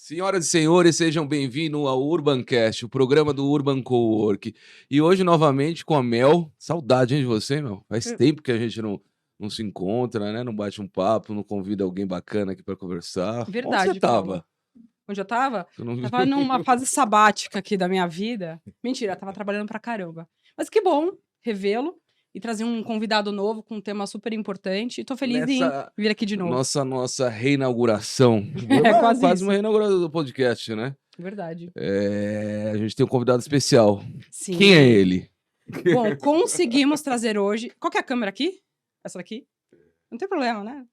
Senhoras e senhores, sejam bem-vindos ao Urbancast, o programa do Urban Cowork. E hoje, novamente, com a Mel. Saudade, hein, de você, Mel? Faz tempo que a gente não se encontra, né? Não bate um papo, não convida alguém bacana aqui para conversar. Onde você Verdade, Paulo. tava? Onde eu tava? Você não... Tava numa fase sabática aqui da minha vida. Mentira, tava trabalhando pra caramba. Mas que bom revê-lo e trazer um convidado novo com um tema super importante. E tô feliz em vir aqui de novo. Nossa reinauguração. Quase Quase isso. uma reinauguração do podcast, né? Verdade. A gente tem um convidado especial. Sim. Quem é ele? Bom, conseguimos trazer hoje... Qual que é a câmera aqui? Essa daqui? Não tem problema, né?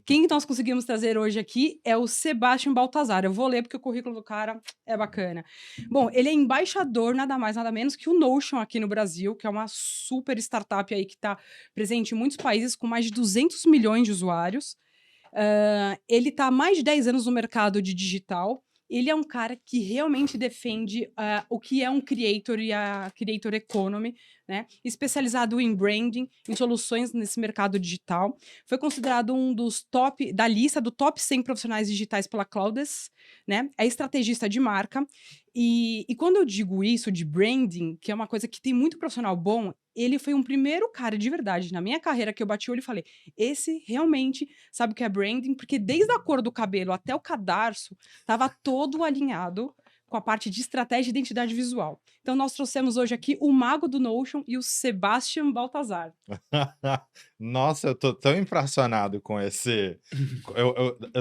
Quem nós conseguimos trazer hoje aqui é o Sebastian Baltazar. Eu vou ler porque o currículo do cara é bacana. Bom, ele é embaixador, nada mais, nada menos que o Notion aqui no Brasil, que é uma super startup aí que está presente em muitos países com mais de 200 milhões de usuários. Ele está há mais de 10 anos no mercado de digital. Ele é um cara que realmente defende o que é um creator e a creator economy, né? Especializado em branding, em soluções nesse mercado digital. Foi considerado um dos da lista do top 100 profissionais digitais pela Cloudes, né? É estrategista de marca. E quando eu digo isso de branding, que é uma coisa que tem muito profissional bom, ele foi um primeiro cara de verdade na minha carreira que eu bati o olho e falei: esse realmente sabe o que é branding, porque desde a cor do cabelo até o cadarço estava todo alinhado com a parte de estratégia e identidade visual. Então, nós trouxemos hoje aqui o mago do Notion e o Sebastian Baltazar. Nossa, eu tô tão impressionado com esse...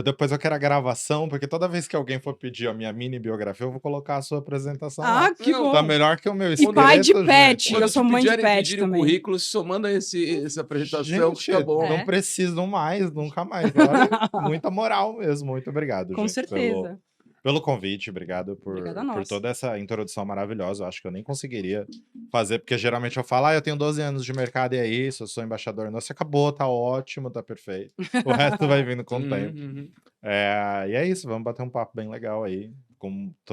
Depois eu quero a gravação, porque toda vez que alguém for pedir a minha mini biografia, eu vou colocar a sua apresentação lá. Que bom! Tá melhor que o meu esqueleto, E pai de pet, gente. eu sou mãe de pet pedirem também. o currículo, só manda essa apresentação, Gente, que tá bom. não precisam mais, nunca mais. Olha, muita moral mesmo. Muito obrigado, Com gente, certeza. pelo convite. Obrigado por toda essa introdução maravilhosa. Eu acho que eu nem conseguiria fazer, porque geralmente eu falo, eu tenho 12 anos de mercado e é isso, eu sou embaixador. Nossa, acabou, tá ótimo, tá perfeito. O resto vai vindo com o tempo. E é isso, vamos bater um papo bem legal aí.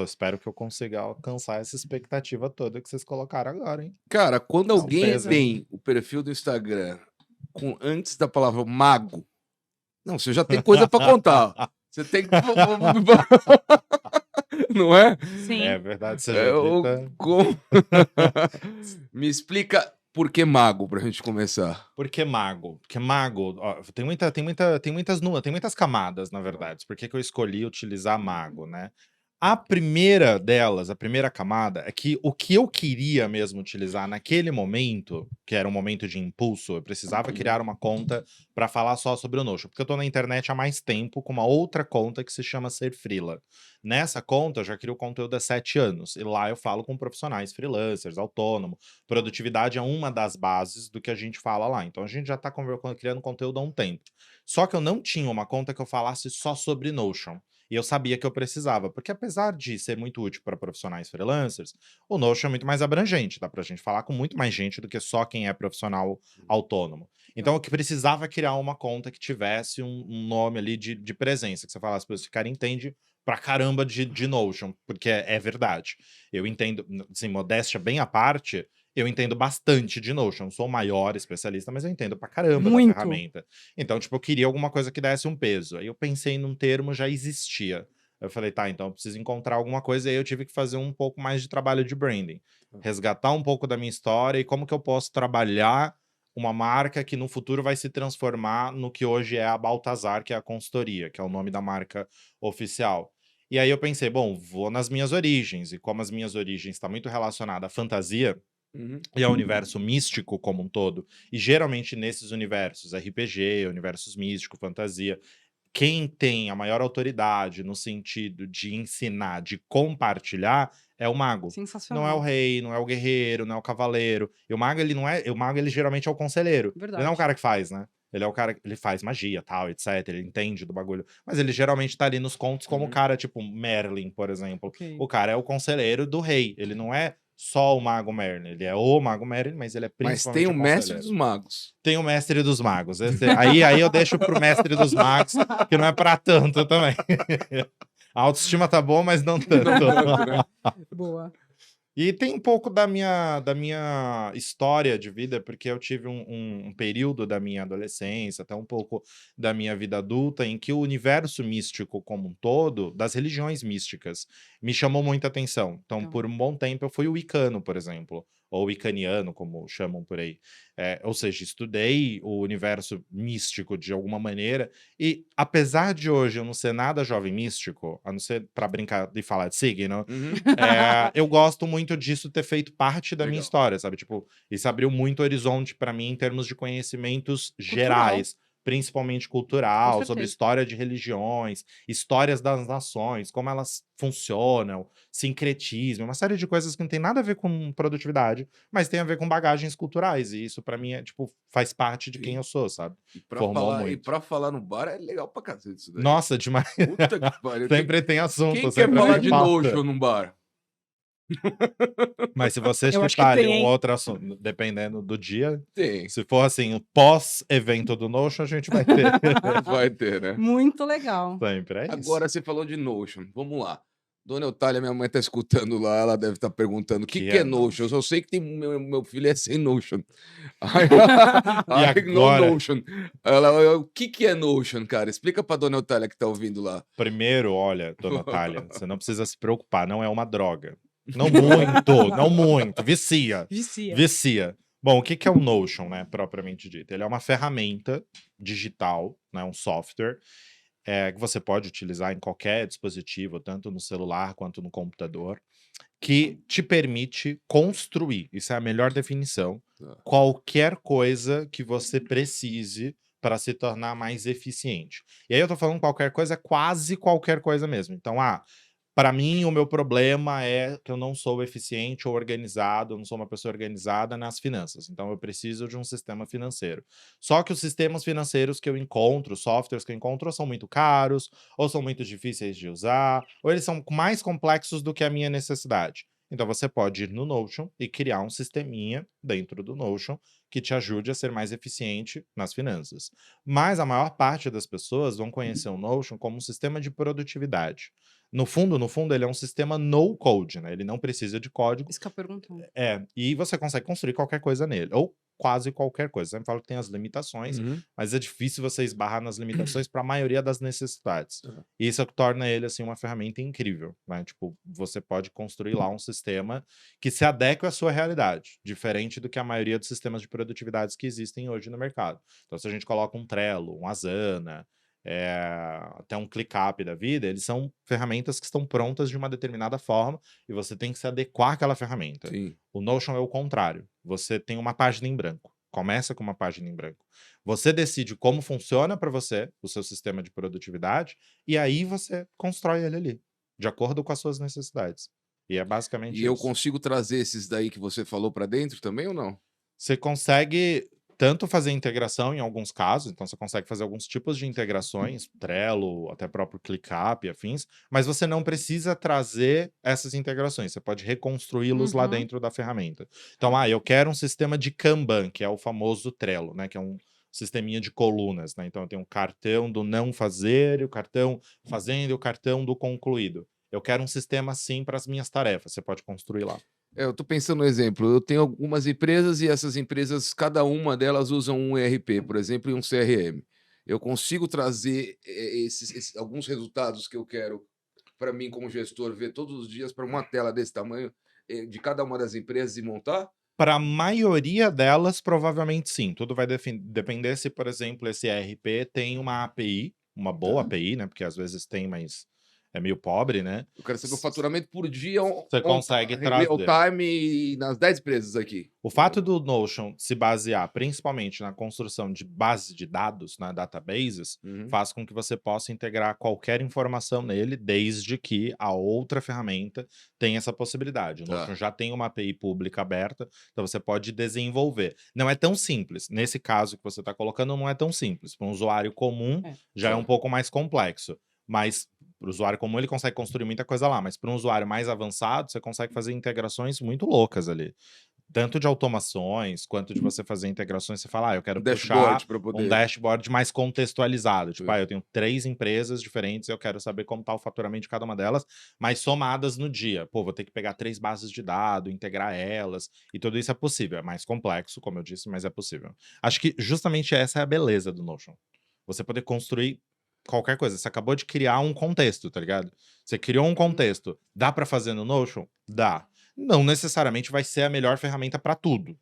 Espero que eu consiga alcançar essa expectativa toda que vocês colocaram agora, hein? Cara, quando alguém tem o perfil do Instagram com antes da palavra mago, não, você já tem coisa pra contar. Você tem que... Não é? Sim. É verdade, você já dita... Me explica por que mago, pra gente começar. Por que mago? Porque mago, ó, tem muitas camadas, na verdade. Por que eu escolhi utilizar mago, né? A primeira delas, a primeira camada, é que o que eu queria mesmo utilizar naquele momento, que era um momento de impulso, eu precisava criar uma conta para falar só sobre o Notion, porque eu tô na internet há mais tempo com uma outra conta que se chama Ser Freela. Nessa conta eu já crio conteúdo há 7 anos, e lá eu falo com profissionais freelancers, autônomo. Produtividade é uma das bases do que a gente fala lá, então a gente já tá criando conteúdo há um tempo. Só que eu não tinha uma conta que eu falasse só sobre Notion. E eu sabia que eu precisava, porque apesar de ser muito útil para profissionais freelancers, o Notion é muito mais abrangente, dá pra gente falar com muito mais gente do que só quem é profissional autônomo. Então eu precisava criar uma conta que tivesse um nome ali de presença, que você falasse, esse cara entende pra caramba de Notion, porque é verdade. Eu entendo, assim, modéstia bem à parte, eu entendo bastante de Notion. Não sou o maior especialista, mas eu entendo pra caramba da ferramenta. Então, tipo, eu queria alguma coisa que desse um peso. Aí eu pensei num termo, já existia. Eu falei, tá, então eu preciso encontrar alguma coisa. E aí eu tive que fazer um pouco mais de trabalho de branding. Resgatar um pouco da minha história e como que eu posso trabalhar uma marca que no futuro vai se transformar no que hoje é a Baltazar, que é a consultoria, que é o nome da marca oficial. E aí eu pensei, bom, vou nas minhas origens. E como as minhas origens estão muito relacionadas à fantasia, e ao universo místico como um todo, e geralmente nesses universos, RPG, universos místico, fantasia, quem tem a maior autoridade no sentido de ensinar, de compartilhar, é o mago. Sensacional. Não é o rei, não é o guerreiro, não é o cavaleiro. E o mago, ele não é... O mago, ele geralmente é o conselheiro. Verdade. Ele não é o cara que faz, né? Ele é o cara... Ele faz magia, tal, etc. Ele entende do bagulho. Mas ele geralmente tá ali nos contos como o cara, tipo Merlin, por exemplo. O cara é o conselheiro do rei. Ele não é só o Mago Merlin. Ele é o Mago Merlin, mas ele é principalmente Mas tem o mestre dos magos. Tem o mestre dos magos. Aí eu deixo pro mestre dos magos, que não é pra tanto também. A autoestima tá boa, mas não tanto. Boa. E tem um pouco da minha história de vida, porque eu tive um período da minha adolescência, até um pouco da minha vida adulta, em que o universo místico como um todo, das religiões místicas, me chamou muita atenção. Então, Então, por um bom tempo, eu fui wicano, por exemplo, ou wicaniano, como chamam por aí. Ou seja, estudei o universo místico de alguma maneira, e apesar de hoje eu não ser nada jovem místico, a não ser para brincar de falar de signo, Uhum. eu gosto muito disso ter feito parte da minha Legal. história, sabe? Tipo, isso abriu muito horizonte para mim em termos de conhecimentos Cultural, gerais, principalmente com cultural, sobre certeza. história de religiões, histórias das nações, como elas funcionam, sincretismo, uma série de coisas que não tem nada a ver com produtividade, mas tem a ver com bagagens culturais, e isso para mim é, tipo, faz parte de quem Sim. eu sou, sabe? E pra Formou falar, e muito. pra falar no bar é legal pra cacete isso daí. Nossa, demais. Puta que pariu. Quem, Sempre tem assunto, quem quer sempre falar tem de pauta. Notion num bar? Mas se você Eu acho que citar ali tem, um hein? outro assunto, dependendo do dia, Tem. se for assim, o pós-evento do Notion, a gente vai ter. Vai ter, né? Muito legal. Sempre é isso. Agora você falou de Notion. Vamos lá. Dona Eutália, minha mãe tá escutando lá, ela deve estar perguntando o que Que é é Notion. Eu só sei que tem meu filho é sem Notion. Aí, E aí, no agora? Notion. Ela, o que é Notion, cara? Explica pra Dona Eutália que tá ouvindo lá. Primeiro, olha, dona Natália, você não precisa se preocupar, não é uma droga. Não muito, não muito. Vicia. Vicia. Vicia. Bom, o que que é o Notion, né, propriamente dito? Ele é uma ferramenta digital, né, um software, que você pode utilizar em qualquer dispositivo, tanto no celular quanto no computador, que te permite construir, isso é a melhor definição, Tá. qualquer coisa que você precise para se tornar mais eficiente. E aí eu tô falando qualquer coisa, quase qualquer coisa mesmo. Então, para mim, o meu problema é que eu não sou eficiente ou organizado, eu não sou uma pessoa organizada nas finanças. Então, eu preciso de um sistema financeiro. Só que os sistemas financeiros que eu encontro, os softwares que eu encontro, ou são muito caros, ou são muito difíceis de usar, ou eles são mais complexos do que a minha necessidade. Então, você pode ir no Notion e criar um sisteminha dentro do Notion que te ajude a ser mais eficiente nas finanças. Mas a maior parte das pessoas vão conhecer o Notion como um sistema de produtividade. No fundo, ele é um sistema no code, né? Ele não precisa de código. Isso que eu pergunto. E você consegue construir qualquer coisa nele, ou quase qualquer coisa. Sempre falo que tem as limitações, Uhum. mas é difícil você esbarrar nas limitações para a maioria das necessidades. Tá. E isso é o que torna ele, assim, uma ferramenta incrível, né? Tipo, você pode construir lá um sistema que se adeque à sua realidade, diferente do que a maioria dos sistemas de produtividades que existem hoje no mercado. Então, se a gente coloca um Trello, um Asana, até um ClickUp da vida, eles são ferramentas que estão prontas de uma determinada forma e você tem que se adequar àquela ferramenta. Sim. O Notion é o contrário. Você tem uma página em branco. Começa com uma página em branco. Você decide como funciona para você o seu sistema de produtividade e aí você constrói ele ali, de acordo com as suas necessidades. E é basicamente E eu isso. consigo trazer esses daí que você falou pra dentro também ou não? Você consegue tanto fazer integração em alguns casos, então você consegue fazer alguns tipos de integrações, Trello, até próprio ClickUp e afins, mas você não precisa trazer essas integrações, você pode reconstruí-los lá Uhum. dentro da ferramenta. Então, eu quero um sistema de Kanban, que é o famoso Trello, né, que é um sisteminha de colunas, né? Então eu tenho um cartão do não fazer, e o cartão fazendo e o cartão do concluído. Eu quero um sistema assim para as minhas tarefas, você pode construir lá. Eu tô pensando no exemplo. Eu tenho algumas empresas e essas empresas, cada uma delas usam um ERP, por exemplo, e um CRM. Eu consigo trazer alguns resultados que eu quero para mim como gestor ver todos os dias para uma tela desse tamanho de cada uma das empresas e montar? Para a maioria delas, provavelmente sim. Tudo vai depender se, por exemplo, esse ERP tem uma API, uma boa Tá. API, né? Porque às vezes tem, mas é meio pobre, né? Eu quero saber o faturamento por dia, Você consegue real trazer. time nas 10 empresas aqui. O fato do Notion se basear principalmente na construção de base de dados, na databases, Uhum. faz com que você possa integrar qualquer informação nele, desde que a outra ferramenta tenha essa possibilidade. O Tá. Notion já tem uma API pública aberta, então você pode desenvolver. Não é tão simples. Nesse caso que você está colocando, não é tão simples. Para um usuário comum, já é Tá. um pouco mais complexo. Mas para o usuário comum, ele consegue construir muita coisa lá. Mas para um usuário mais avançado, você consegue fazer integrações muito loucas ali. tanto de automações, quanto de você fazer integrações. Você fala, eu quero puxar Dashboard para um poder. dashboard mais contextualizado. Tipo, Sim. eu tenho 3 empresas diferentes, eu quero saber como tá o faturamento de cada uma delas, mas somadas no dia. Pô, vou ter que pegar 3 bases de dados, integrar elas, e tudo isso é possível. É mais complexo, como eu disse, mas é possível. Acho que justamente essa é a beleza do Notion. Você poder construir qualquer coisa. Você acabou de criar um contexto, tá ligado? Você criou um contexto. Dá pra fazer no Notion? Dá. Não necessariamente vai ser a melhor ferramenta para tudo.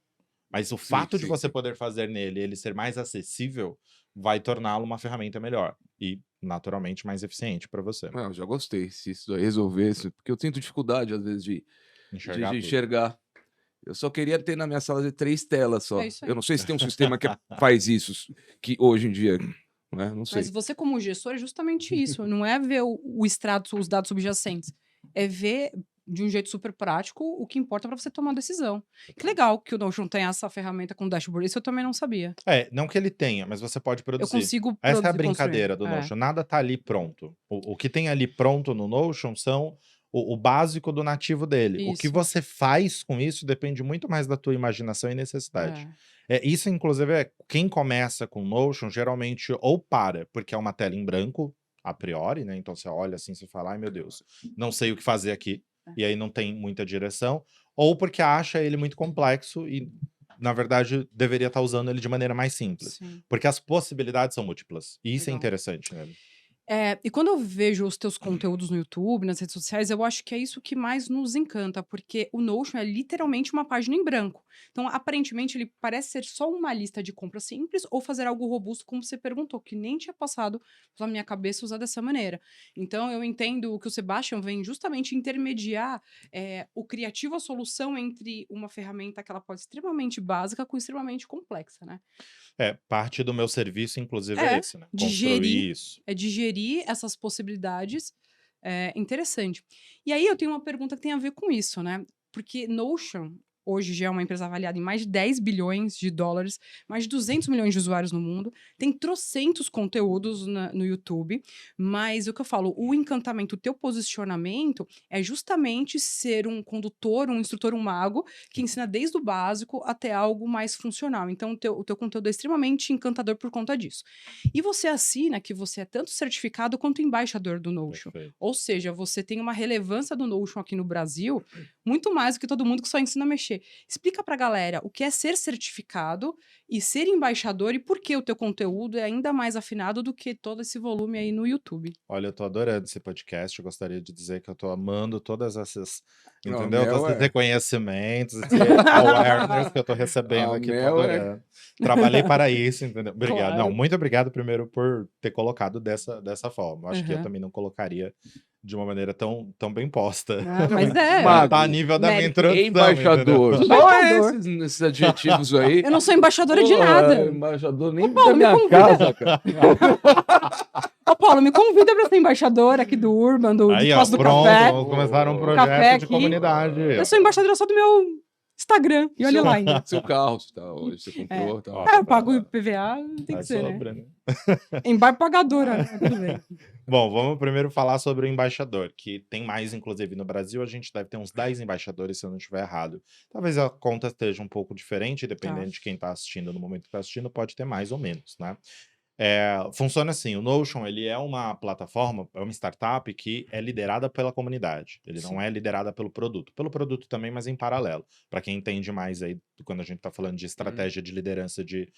Mas o Sim, fato de sim, você sim. poder fazer nele, ele ser mais acessível, vai torná-lo uma ferramenta melhor. E, naturalmente, mais eficiente para você. Não, eu já gostei. Se isso daí resolvesse, porque eu tenho dificuldade, às vezes, de Enxergar tudo. enxergar. Eu só queria ter na minha sala de 3 telas só. É isso aí. Eu não sei se tem um sistema que faz isso, que hoje em dia, né? Não sei. Mas você, como gestor, é justamente isso. Não é ver o extrato, os dados subjacentes. É ver, de um jeito super prático, o que importa para você tomar uma decisão. Que legal que o Notion tem essa ferramenta com dashboard. Isso eu também não sabia. Não que ele tenha, mas você pode Eu produzir. consigo Essa é a produzir, brincadeira do construir. Notion. Nada tá ali pronto. O que tem ali pronto no Notion são o básico do nativo dele. O que Isso. você faz com isso depende muito mais da tua imaginação e necessidade. Isso, inclusive, quem começa com Notion, geralmente ou para, porque é uma tela em branco, a priori, né? Então você olha assim, você fala, ai meu Deus, não sei o que fazer aqui. E aí não tem muita direção. Ou porque acha ele muito complexo e, na verdade, deveria estar usando ele de maneira mais simples. Sim. Porque as possibilidades são múltiplas. E isso é Legal. interessante nele. E quando eu vejo os teus conteúdos no YouTube, nas redes sociais, eu acho que é isso que mais nos encanta, porque o Notion é literalmente uma página em branco. Então, aparentemente, ele parece ser só uma lista de compras simples ou fazer algo robusto, como você perguntou, que nem tinha passado pela minha cabeça usar dessa maneira. Então, eu entendo que o Sebastian vem justamente intermediar o criativo, a solução entre uma ferramenta que ela pode ser extremamente básica com extremamente complexa, né? Parte do meu serviço, inclusive, é esse, né? Digerir. Construir isso. É digerir essas possibilidades. Interessante. E aí eu tenho uma pergunta que tem a ver com isso, né? Porque Notion hoje já é uma empresa avaliada em mais de 10 bilhões de dólares, mais de 200 milhões de usuários no mundo, tem trocentos conteúdos no YouTube, mas o que eu falo, o encantamento, o teu posicionamento é justamente ser um condutor, um instrutor, um mago, que ensina desde o básico até algo mais funcional. Então, o teu conteúdo é extremamente encantador por conta disso. E você assina que você é tanto certificado quanto embaixador do Notion. Perfeito. Ou seja, você tem uma relevância do Notion aqui no Brasil muito mais do que todo mundo que só ensina a mexer. Explica pra galera o que é ser certificado e ser embaixador e por que o teu conteúdo é ainda mais afinado do que todo esse volume aí no YouTube. Olha, eu tô adorando esse podcast. Eu gostaria de dizer que eu tô amando todas essas, Não, a entendeu? Mel Todos esses é. reconhecimentos, esse awareness que eu tô recebendo A aqui. Tô Mel é. adorando. Trabalhei para isso, entendeu? Obrigado. Não, Claro. muito obrigado primeiro por ter colocado dessa forma. Acho que eu Uhum. também não colocaria de uma maneira tão bem posta. Ah, mas é. Mago. Tá a nível da minha Mérito. introdução, Embaixador. entendeu? Só Embaixador. esses adjetivos aí. Eu não sou embaixadora de Porra, nada. Embaixador nem Paulo, da me minha convida. casa, cara. Ô, Paulo, me convida pra ser embaixadora aqui do Urban, do Aí, ó, Espaço do pronto, Café. vamos começar um Café projeto de aqui. comunidade. Eu sou embaixadora só do meu Instagram. E olha lá ainda. Seu carro, tá, hoje você comprou. Tá, Ó, Eu pago IPVA, tem que Tá ser, né? sobre, né? Embaixadora, né? Tudo bem. Bom, vamos primeiro falar sobre o embaixador, que tem mais, inclusive, no Brasil. A gente deve ter uns 10 embaixadores, se eu não estiver errado. Talvez a conta esteja um pouco diferente, dependendo de quem está assistindo no momento que está assistindo, pode ter mais ou menos, né? Funciona assim, o Notion, ele é uma plataforma, é uma startup que é liderada pela comunidade. Ele não é liderada pelo produto. Pelo produto também, mas em paralelo. Para quem entende mais aí, quando a gente está falando de estratégia de liderança de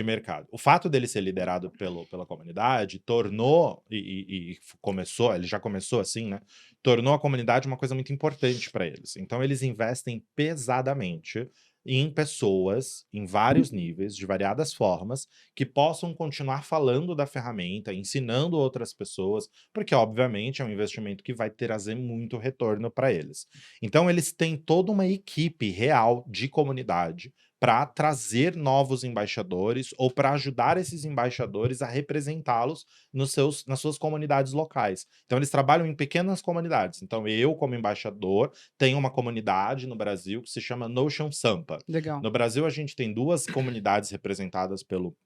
mercado. O fato dele ser liderado pela comunidade tornou, e começou, ele já começou assim, né? Tornou a comunidade uma coisa muito importante para eles. Então, eles investem pesadamente em pessoas, em vários níveis, de variadas formas, que possam continuar falando da ferramenta, ensinando outras pessoas, porque, obviamente, é um investimento que vai trazer muito retorno para eles. Então, eles têm toda uma equipe real de comunidade para trazer novos embaixadores ou para ajudar esses embaixadores a representá-los nas suas comunidades locais. Então, eles trabalham em pequenas comunidades. Então, eu, como embaixador, tenho uma comunidade no Brasil que se chama Notion Sampa. Legal. No Brasil, a gente tem 2 comunidades representadas pelo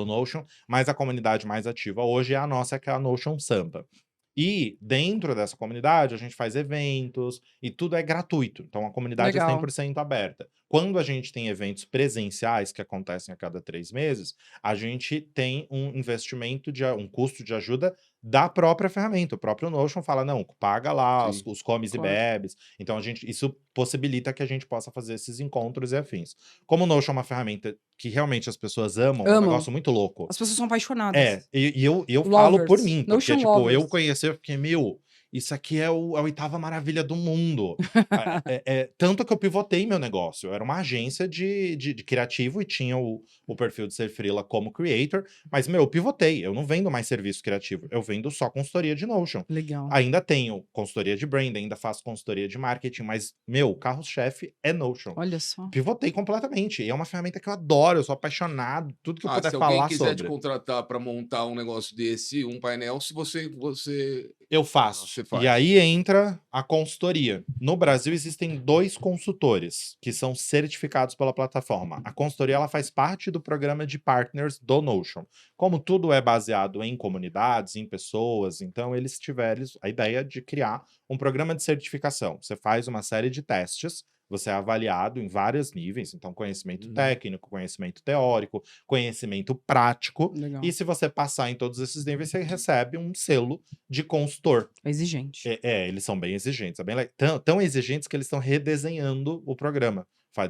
Notion, mas a comunidade mais ativa hoje é a nossa, que é a Notion Sampa. E dentro dessa comunidade a gente faz eventos e tudo é gratuito. Então a comunidade é Legal. 100% aberta. Quando a gente tem eventos presenciais que acontecem a cada 3 meses, a gente tem um investimento um custo de ajuda da própria ferramenta. O próprio Notion fala, não, paga lá os, Sim. os comes Claro. e bebes. Então isso possibilita que a gente possa fazer esses encontros e afins. Como o Notion é uma ferramenta que realmente as pessoas amam, é um Amam. negócio muito louco. As pessoas são apaixonadas. É, e eu falo por Lovers. mim, porque, Notion tipo, lovers. eu conheci, eu fiquei, isso aqui é a 8ª maravilha do mundo. Tanto que eu pivotei meu negócio. Eu era uma agência de criativo e tinha o perfil de ser freela como creator, mas, eu pivotei. Eu não vendo mais serviço criativo, eu vendo só consultoria de Notion. Legal. Ainda tenho consultoria de brand, ainda faço consultoria de marketing, mas, o carro-chefe é Notion. Olha só. Pivotei completamente. E é uma ferramenta que eu adoro, eu sou apaixonado, tudo que eu puder Se alguém falar quiser te sobre. contratar para montar um negócio desse, um painel, se você Eu faço. Você faz. E aí entra a consultoria. No Brasil existem 2 consultores que são certificados pela plataforma. A consultoria ela faz parte do programa de partners do Notion. Como tudo é baseado em comunidades, em pessoas, então eles tiveram a ideia de criar um programa de certificação. Você faz uma série de testes, você é avaliado em vários níveis, então conhecimento técnico, conhecimento teórico, conhecimento prático. Legal. E se você passar em todos esses níveis, você recebe um selo de consultor. É exigente. Eles são bem exigentes. É bem tão exigentes que eles estão redesenhando o programa.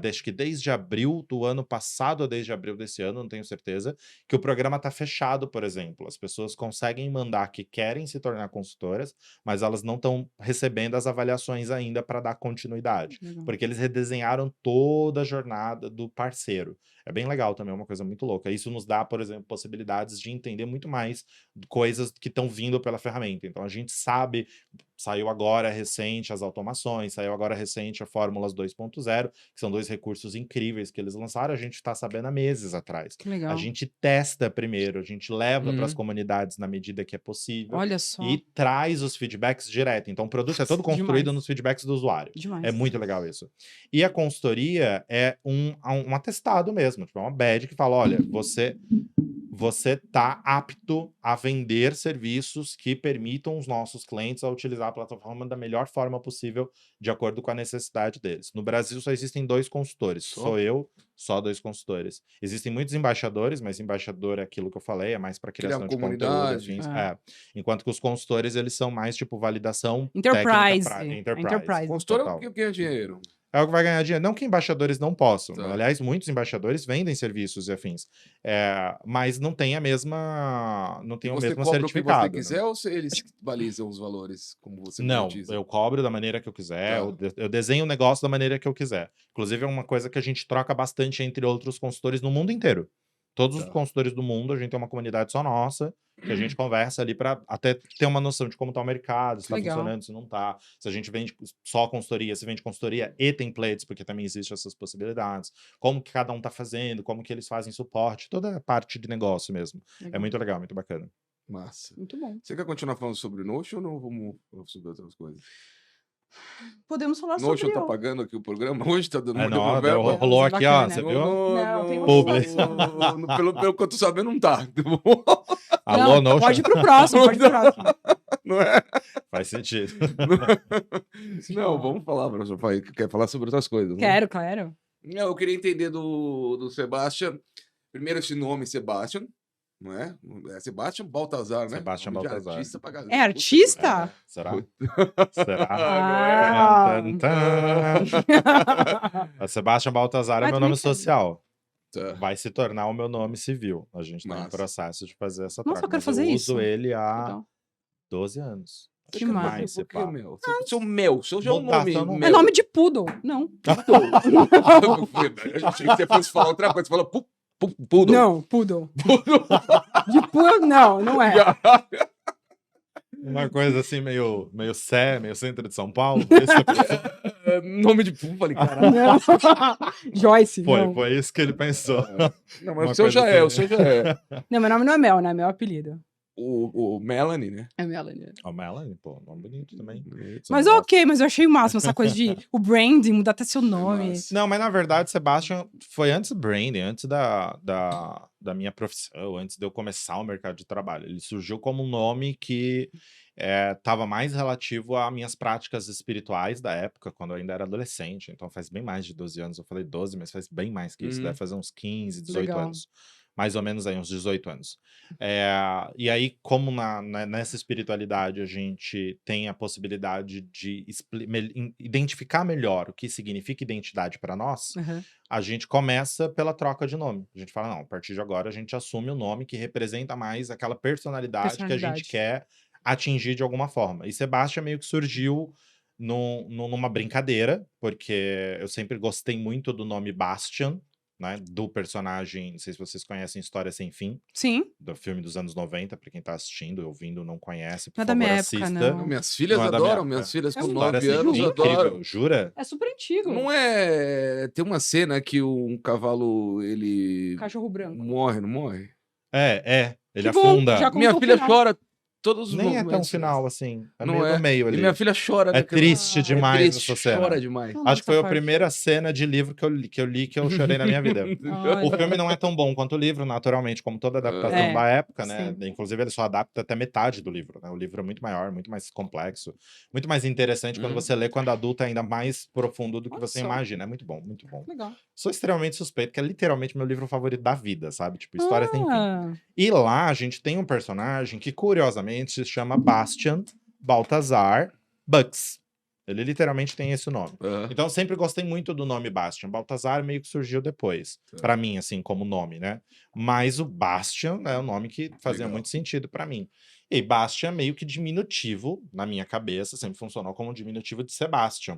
Acho que desde abril do ano passado ou desde abril desse ano, não tenho certeza, que o programa está fechado, por exemplo. As pessoas conseguem mandar que querem se tornar consultoras, mas elas não estão recebendo as avaliações ainda para dar continuidade. Legal. Porque eles redesenharam toda a jornada do parceiro. É bem legal também, é uma coisa muito louca. Isso nos dá, por exemplo, possibilidades de entender muito mais coisas que estão vindo pela ferramenta. Então a gente sabe, saiu agora recente as automações, saiu agora recente a Fórmulas 2.0, que são 2 recursos incríveis que eles lançaram, a gente está sabendo há meses atrás. Que legal. A gente testa primeiro, a gente leva para as comunidades na medida que é possível. Olha só. E traz os feedbacks direto. Então o produto é todo construído Demais. nos feedbacks do usuário. Demais. É muito legal isso. E a consultoria é um atestado mesmo, tipo, é uma badge que fala, olha, você tá apto a vender serviços que permitam os nossos clientes a utilizar a plataforma da melhor forma possível, de acordo com a necessidade deles. No Brasil só existem 2 consultores. Sou eu, só 2 consultores. Existem muitos embaixadores, mas embaixador é aquilo que eu falei, é mais para criação de conteúdo. comunidade. Afins. Enquanto que os consultores, eles são mais tipo validação Enterprise. técnica Enterprise. Consultor é total. o que ganha dinheiro. É o que vai ganhar dinheiro. Não que embaixadores não possam. Tá. Aliás, muitos embaixadores vendem serviços e afins. Mas não tem a mesma. Não tem o Você mesmo cobra o que certificado. você quiser ou eles balizam os valores, como você Não, monetiza? eu cobro da maneira que eu quiser, Tá. eu desenho o negócio da maneira que eu quiser. Inclusive, é uma coisa que a gente troca bastante entre outros consultores no mundo inteiro. Todos os Tá. consultores do mundo, a gente tem uma comunidade só nossa, que a gente conversa ali para até ter uma noção de como tá o mercado, se tá Legal. funcionando, se não tá. Se a gente vende só consultoria, se vende consultoria e templates, porque também existem essas possibilidades. Como que cada um tá fazendo, como que eles fazem suporte, toda a parte de negócio mesmo. É Legal. muito legal, muito bacana. Massa. Muito bom. Você quer continuar falando sobre o Notion ou não vamos falar sobre outras coisas? Podemos falar Notion sobre tá pagando aqui o programa hoje? Tá dando uma Não, verba? rolou aqui, ó, Bacana. você viu? Não, tem Pelo que eu tô sabendo, não tá. Alô, Não, Notion? pode ir pro próximo, pode ir pro próximo. Não é? Faz sentido. Não, vamos falar, professor. Quer falar sobre outras coisas, né? Quero, claro. Não, eu queria entender do Sebastian. Primeiro, esse nome, Sebastian, não é? É Sebastian Baltazar, né? Sebastian Nome de Baltazar. Artista pra caralho. É artista? Será? Puta. Será? Ah. Tan, tan, tan. A Sebastian Baltazar é Mas meu também nome serve. social. Tá. Vai se tornar o meu nome civil. A gente tá em Massa. processo de fazer essa Nossa, troca. eu quero mas fazer eu isso. uso ele há Legal. 12 anos. Que Acho que massa. mais, se Por que, pá. Mel? Seu Mel, seu já é um Botar nome. seu nome. É Mel. nome de poodle. Não. Eu achei que você fosse falar outra coisa. Você falou poodle. Não, poodle. De poodle, não é. Uma coisa assim, meio centro de São Paulo. Esse Nome de poodle. Falei, caralho. Não. Joyce, não. foi isso que ele pensou. Não, Uma mas o seu coisa já é, assim. o seu já é. Não, meu nome não é Mel, né? Meu apelido. O Melanie, né? É Melanie. Ó, Melanie, pô, nome bonito também. Mas ok, mas eu achei o máximo essa coisa de o branding, mudar até seu nome. Massa. Não, mas na verdade, Sebastian foi antes do branding, antes da minha profissão, antes de eu começar o mercado de trabalho. Ele surgiu como um nome que Tava mais relativo a minhas práticas espirituais da época, quando eu ainda era adolescente. Então faz bem mais de 12 anos. Eu falei 12, mas faz bem mais que isso. Deve fazer uns 15, 18 Legal. anos. Mais ou menos aí, uns 18 anos. E aí, como nessa espiritualidade a gente tem a possibilidade de identificar melhor o que significa identidade para nós, Uhum. a gente começa pela troca de nome. A gente fala, não, a partir de agora a gente assume o nome que representa mais aquela personalidade que a gente Personalidade. quer atingir de alguma forma. E Sebastian meio que surgiu numa brincadeira, porque eu sempre gostei muito do nome Bastian, né, do personagem, não sei se vocês conhecem História Sem Fim, Sim, do filme dos anos 90, pra quem tá assistindo, ouvindo, não conhece, por não é da favor, minha época, assista. não. Minhas filhas Não é da minha adoram, época. minhas filhas com História 9 Sem anos Fim, adoram. incrível, jura? É super antigo. Não é. Tem uma cena que um cavalo ele Cachorro branco. morre, não morre? Ele Que bom, afunda. já contou Minha o filha final. chora todos os Nem é tão momentos. final assim, é Não meio é. no meio E ali. minha filha chora. É naquela- triste É demais triste, essa cena. chora demais. Não, Acho que foi essa a parte. primeira cena de livro que eu li que eu chorei na minha vida. O Olha. filme não é tão bom quanto o livro, naturalmente, como toda adaptação É, da época, né? sim. Inclusive, ele só adapta até metade do livro, né? O livro é muito maior, muito mais complexo, muito mais interessante quando você lê quando adulto, é ainda mais profundo do que Olha você só. imagina. É muito bom, muito bom. Legal. Sou extremamente suspeito, que é literalmente meu livro favorito da vida, sabe? Tipo, História Sem Fim. Ah, E lá a gente tem um personagem que, curiosamente, se chama Bastian Baltazar Bucks. Ele literalmente tem esse nome. Então eu sempre gostei muito do nome Bastian. Baltazar meio que surgiu depois, pra mim, assim, como nome, né? Mas o Bastian é um nome que fazia Legal. muito sentido pra mim. E Bastian é meio que diminutivo, na minha cabeça, sempre funcionou como um diminutivo de Sebastian.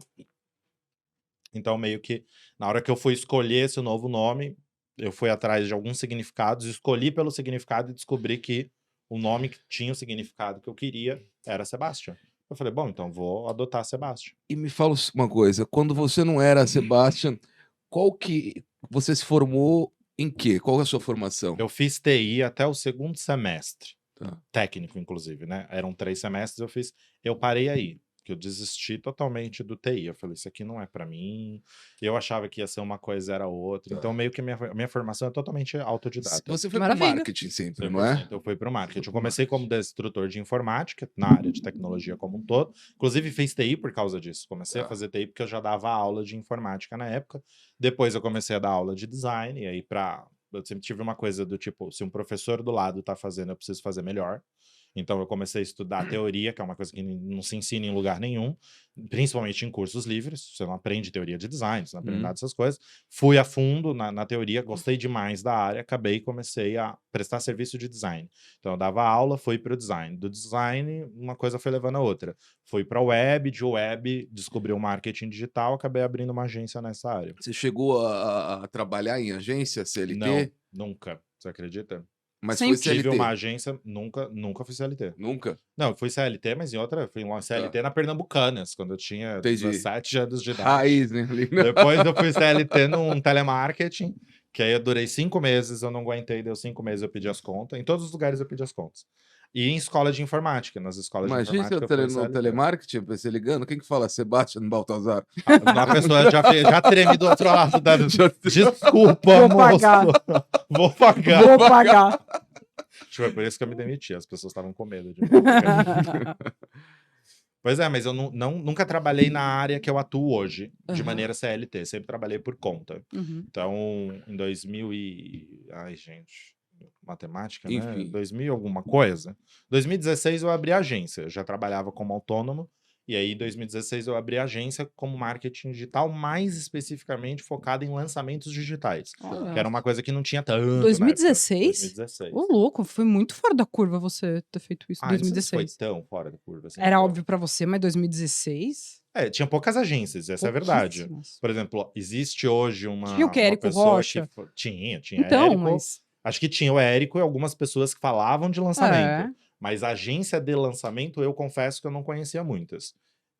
Então, meio que, na hora que eu fui escolher esse novo nome, eu fui atrás de alguns significados, escolhi pelo significado e descobri que o nome que tinha o significado que eu queria era Sebastian. Eu falei, bom, então vou adotar Sebastian. E me fala uma coisa, quando você não era Sebastian, qual que você se formou em quê? Qual é a sua formação? Eu fiz TI até o segundo semestre, Tá. técnico, inclusive, né? Eram 3 semestres, eu parei aí, que eu desisti totalmente do TI. Eu falei, isso aqui não é pra mim. Eu achava que ia ser uma coisa, era outra. Tá. Então, meio que a minha formação é totalmente autodidata. Você foi pro Maravilha. marketing sempre, não é? 100%. Eu fui para o marketing. Foi Eu pro comecei como marketing. instrutor de informática, na área de tecnologia como um todo. Inclusive, fiz TI por causa disso. Comecei a Tá. fazer TI porque eu já dava aula de informática na época. Depois eu comecei a dar aula de design. E aí, eu sempre tive uma coisa do tipo, se um professor do lado está fazendo, eu preciso fazer melhor. Então eu comecei a estudar teoria, que é uma coisa que não se ensina em lugar nenhum, principalmente em cursos livres. Você não aprende teoria de design, você não aprende nada dessas coisas. Fui a fundo na teoria, gostei demais da área, acabei e comecei a prestar serviço de design. Então eu dava aula, fui para o design. Do design, uma coisa foi levando a outra. Fui para a web, de web, descobri o marketing digital, acabei abrindo uma agência nessa área. Você chegou a trabalhar em agência CLT? Não, nunca. Você acredita? Mas Sempre foi CLT? Tive uma agência, nunca fui CLT. Nunca? Não, eu fui CLT, mas fui uma CLT na Pernambucanas, quando eu tinha Entendi. 17 anos de idade. Raiz, né? Depois eu fui CLT num telemarketing, que aí eu durei 5 meses, eu não aguentei, deu 5 meses eu pedi as contas. Em todos os lugares eu pedi as contas. E em escola de informática, nas escolas de Imagina informática você eu fui no CLT. telemarketing, você ligando, quem que fala? Sebastian Baltazar. A pessoa já treme do outro lado. Desculpa, Vou moço. pagar. Vou pagar. Vou pagar. Acho que foi por isso que eu me demiti, as pessoas estavam com medo de mim. Pois é, mas eu nunca trabalhei na área que eu atuo hoje, de Aham. maneira CLT. Sempre trabalhei por conta. Uhum. Então, em 2000 e... Ai, gente... Matemática, né? Enfim. 2000 alguma coisa. 2016 eu abri a agência. Eu já trabalhava como autônomo. E aí, em 2016, eu abri a agência como marketing digital, mais especificamente focado em lançamentos digitais. Que era uma coisa que não tinha tanto na época. 2016? 2016. Ô, louco, foi muito fora da curva você ter feito isso em Não sei se foi 2016. tão fora da curva assim. Era óbvio pra você, mas 2016? Tinha poucas agências, essa é a verdade. Pouquíssimas. Por exemplo, existe hoje uma Tinha o que, uma Érico pessoa Rocha? Tinha Então, Érico. mas... Acho que tinha o Érico e algumas pessoas que falavam de lançamento. É. Mas agência de lançamento, eu confesso que eu não conhecia muitas.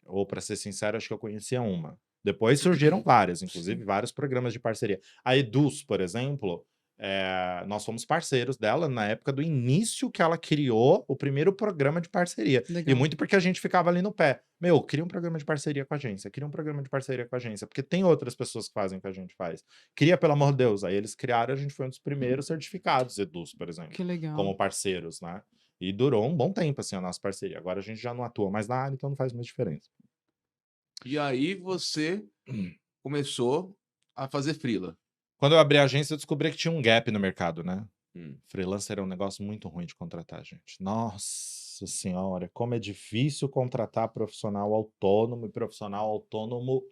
Ou, para ser sincero, acho que eu conhecia uma. Depois surgiram várias, inclusive vários programas de parceria. A Eduz, por exemplo, nós fomos parceiros dela na época do início que ela criou o primeiro programa de parceria. E Legal. muito porque a gente ficava ali no pé. Meu, cria um programa de parceria com a agência, cria um programa de parceria com a agência, porque tem outras pessoas que fazem o que a gente faz. Cria, pelo amor de Deus. Aí eles criaram, a gente foi um dos primeiros certificados Eduz, por exemplo, Que legal. como parceiros, né? E durou um bom tempo, assim, a nossa parceria. Agora a gente já não atua mais na área, então não faz mais diferença. E aí você começou a fazer freela. Quando eu abri a agência, eu descobri que tinha um gap no mercado, né? Hum. Freelancer é um negócio muito ruim de contratar, gente. Nossa senhora, como é difícil contratar profissional autônomo e profissional autônomo